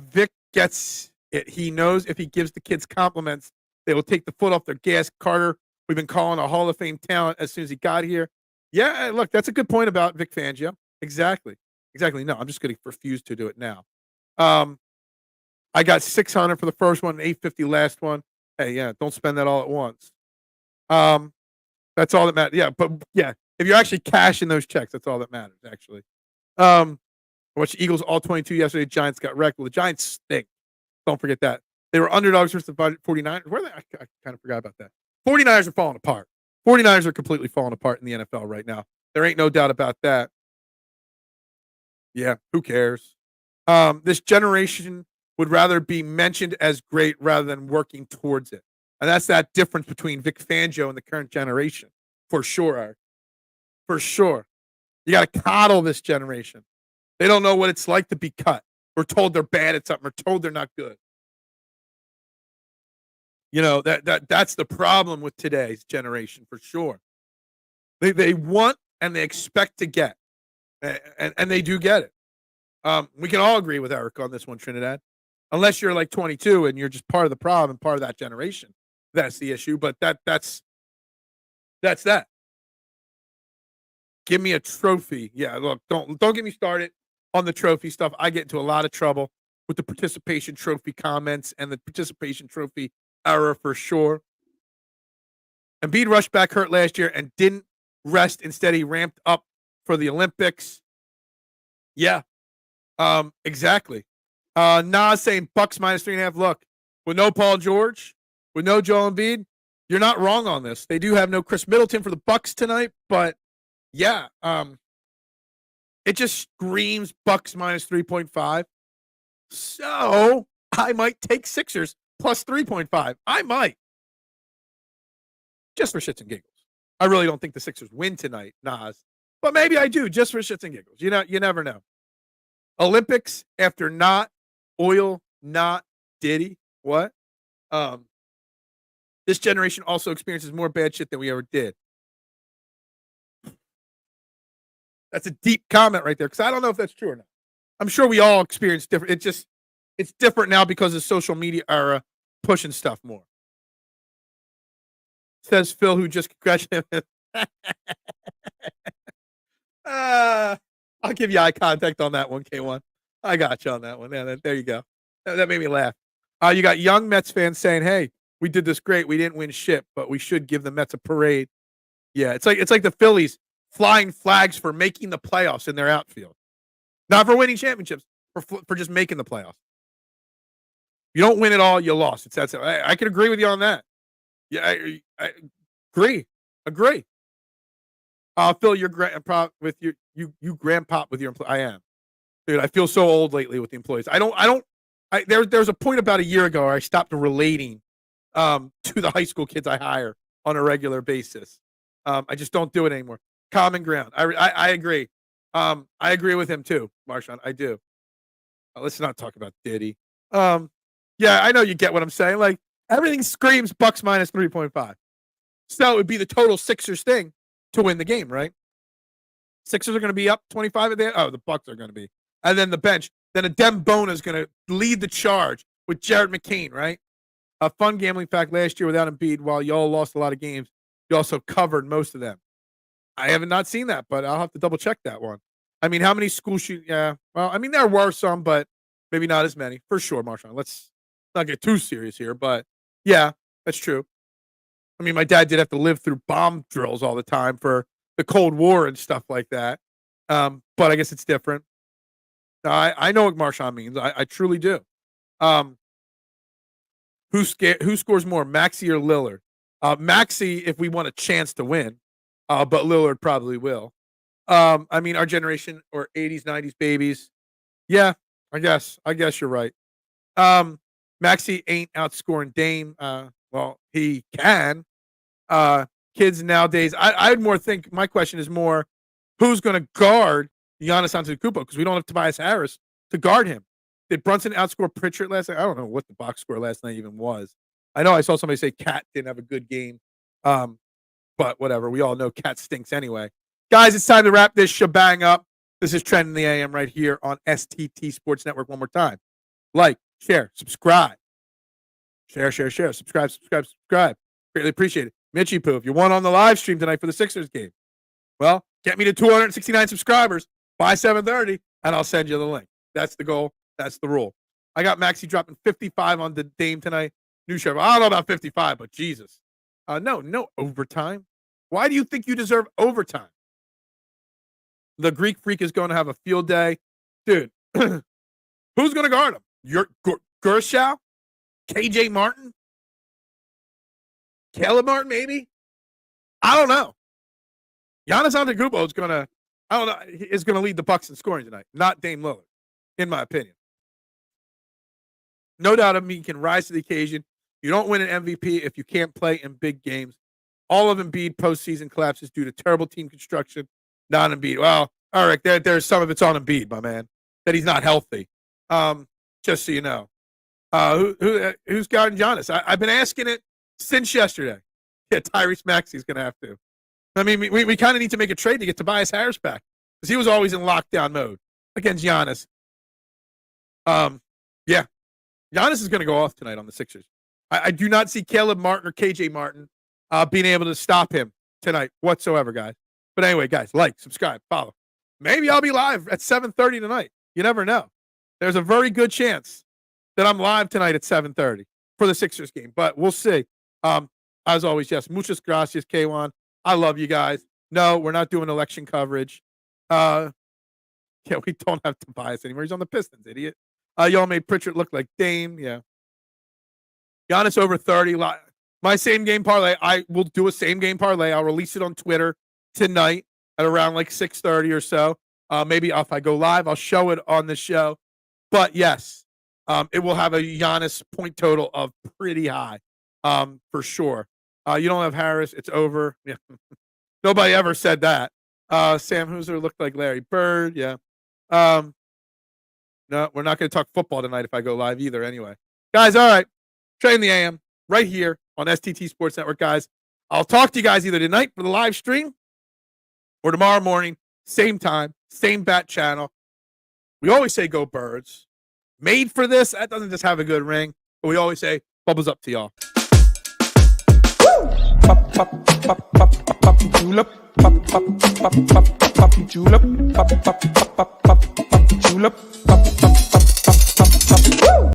Speaker 1: Vic gets it. He knows if he gives the kids compliments, they will take the foot off their gas. Carter, we've been calling a Hall of Fame talent as soon as he got here. Yeah, look, that's a good point about Vic Fangio. Exactly. No, I'm just going to refuse to do it now. I got 600 for the first one, 850 last one. Hey, yeah, don't spend that all at once. That's all that matters. Yeah, but yeah, if you're actually cashing those checks, that's all that matters, actually. I watched the Eagles all 22 yesterday. Giants got wrecked. Well, the Giants stink. Don't forget that. They were underdogs versus the 49ers. Where are they? I kind of forgot about that. 49ers are falling apart. 49ers are completely falling apart in the NFL right now. There ain't no doubt about that. Yeah, who cares? This generation would rather be mentioned as great rather than working towards it. And that's that difference between Vic Fangio and the current generation. For sure, Art. For sure. You got to coddle this generation. They don't know what it's like to be cut. We're told they're bad at something. We're told they're not good. You know, that's the problem with today's generation, for sure. They want and they expect to get. And they do get it. We can all agree with Eric on this one, Trinidad. Unless you're like 22 and you're just part of the problem and part of that generation. That's the issue. But that's that. Give me a trophy. Yeah, look, don't get me started on the trophy stuff. I get into a lot of trouble with the participation trophy comments and the participation trophy error for sure. Embiid rushed back hurt last year and didn't rest. Instead, he ramped up for the Olympics. Yeah, exactly. Nas saying Bucks minus 3.5. Look, with no Paul George, with no Joel Embiid, you're not wrong on this. They do have no Chris Middleton for the Bucks tonight, but yeah, it just screams Bucks minus 3.5. So I might take Sixers plus 3.5. I might. Just for shits and giggles. I really don't think the Sixers win tonight, Nas. But maybe I do, just for shits and giggles. You never know. Olympics after not oil, not Diddy. What? This generation also experiences more bad shit than we ever did. That's a deep comment right there, because I don't know if that's true or not. I'm sure we all experience different. It's different now because of social media era pushing stuff more. Says Phil, who just congratulated. I'll give you eye contact on that one, K1. I got you on that one. Yeah, there you go. That made me laugh. You got young Mets fans saying, "Hey, we did this great. We didn't win shit, but we should give the Mets a parade." Yeah, it's like the Phillies flying flags for making the playoffs in their outfield, not for winning championships, for just making the playoffs. You don't win it all, you lost. It's that. I can agree with you on that. Yeah, I agree. Phil, you're grandpa with you grandpa with your employee. I am, dude. I feel so old lately with the employees. There's a point about a year ago where I stopped relating to the high school kids I hire on a regular basis. I just don't do it anymore. Common ground. I agree. I agree with him too, Marshawn. I do. Let's not talk about Diddy. Yeah, I know you get what I'm saying. Like, everything screams Bucks minus 3.5. So it would be the total Sixers thing to win the game, right? Sixers are going to be up 25 at the end. Oh, the Bucks are going to be. And then the bench. Then Adem Bona is going to lead the charge with Jared McCain, right? A fun gambling fact: last year without Embiid, while y'all lost a lot of games, you also covered most of them. I haven't not seen that, but I'll have to double check that one. I mean, how many school shootings? Yeah, well, I mean, there were some, but maybe not as many. For sure, Marshawn. Let's not get too serious here, but yeah, that's true. I mean, my dad did have to live through bomb drills all the time for the Cold War and stuff like that. But I guess it's different. I know what Marshawn means. I truly do. Who scores more, Maxey or Lillard? Maxey, if we want a chance to win, but Lillard probably will. I mean, our generation or 80s, 90s babies. Yeah, I guess you're right. Maxey ain't outscoring Dame. Well, he can. Kids nowadays, I'd more think. My question is more, who's going to guard Giannis Antetokounmpo, because we don't have Tobias Harris to guard him. Did Brunson outscore Pritchard last night? I don't know what the box score last night even was. I know I saw somebody say Cat didn't have a good game, but whatever. We all know Cat stinks anyway. Guys, it's time to wrap this shebang up. This is Trend in the AM right here on STT Sports Network. One more time. Like, share, subscribe. Share. Subscribe. Greatly appreciate it. Mitchie Poo, if you want on the live stream tonight for the Sixers game, well, get me to 269 subscribers by 7:30, and I'll send you the link. That's the goal. That's the rule. I got Maxey dropping 55 on the Dame tonight. New show. I don't know about 55, but Jesus. No overtime. Why do you think you deserve overtime? The Greek Freak is going to have a field day. Dude, who's going to guard him? Your Gershow? KJ Martin? Caleb Martin, maybe? I don't know. Giannis Antetokounmpo is going to lead the Bucks in scoring tonight, not Dame Lillard, in my opinion. No doubt of me, he can rise to the occasion. You don't win an MVP if you can't play in big games. All of Embiid postseason collapses due to terrible team construction, not Embiid. Well, all right, there's some of it's on Embiid, my man, that he's not healthy. Just so you know. Who's guarding Giannis? I've been asking it since yesterday. Yeah, Tyrese Maxey is going to have to. I mean, we kind of need to make a trade to get Tobias Harris back, because he was always in lockdown mode against Giannis. Yeah. Giannis is going to go off tonight on the Sixers. I do not see Caleb Martin or KJ Martin being able to stop him tonight whatsoever, guys. But anyway, guys, like, subscribe, follow. Maybe I'll be live at 7:30 tonight. You never know. There's a very good chance that I'm live tonight at 7:30 for the Sixers game, but we'll see. As always, yes, muchas gracias, K1. I love you guys. No, we're not doing election coverage. Yeah, we don't have Tobias anymore. He's on the Pistons, idiot. Y'all made Pritchard look like Dame. Yeah. Giannis over 30. My same game parlay. I will do a same game parlay. I'll release it on Twitter tonight at around like 6:30 or so. Maybe if I go live, I'll show it on the show. But yes, it will have a Giannis point total of pretty high, for sure. You don't have Harris. It's over. Yeah. Nobody ever said that. Sam Hooser looked like Larry Bird. Yeah. No, we're not going to talk football tonight if I go live either anyway. Guys, all right. Train the AM right here on STT Sports Network, guys. I'll talk to you guys either tonight for the live stream or tomorrow morning, same time, same bat channel. We always say go Birds. Made for this. That doesn't just have a good ring. But we always say bubbles up to y'all.
Speaker 2: Pop, pop, pop, pop, pop, julep. Pop, pop, pop, pop, pop, julep. Pop, pop, pop, pop, pop, julep.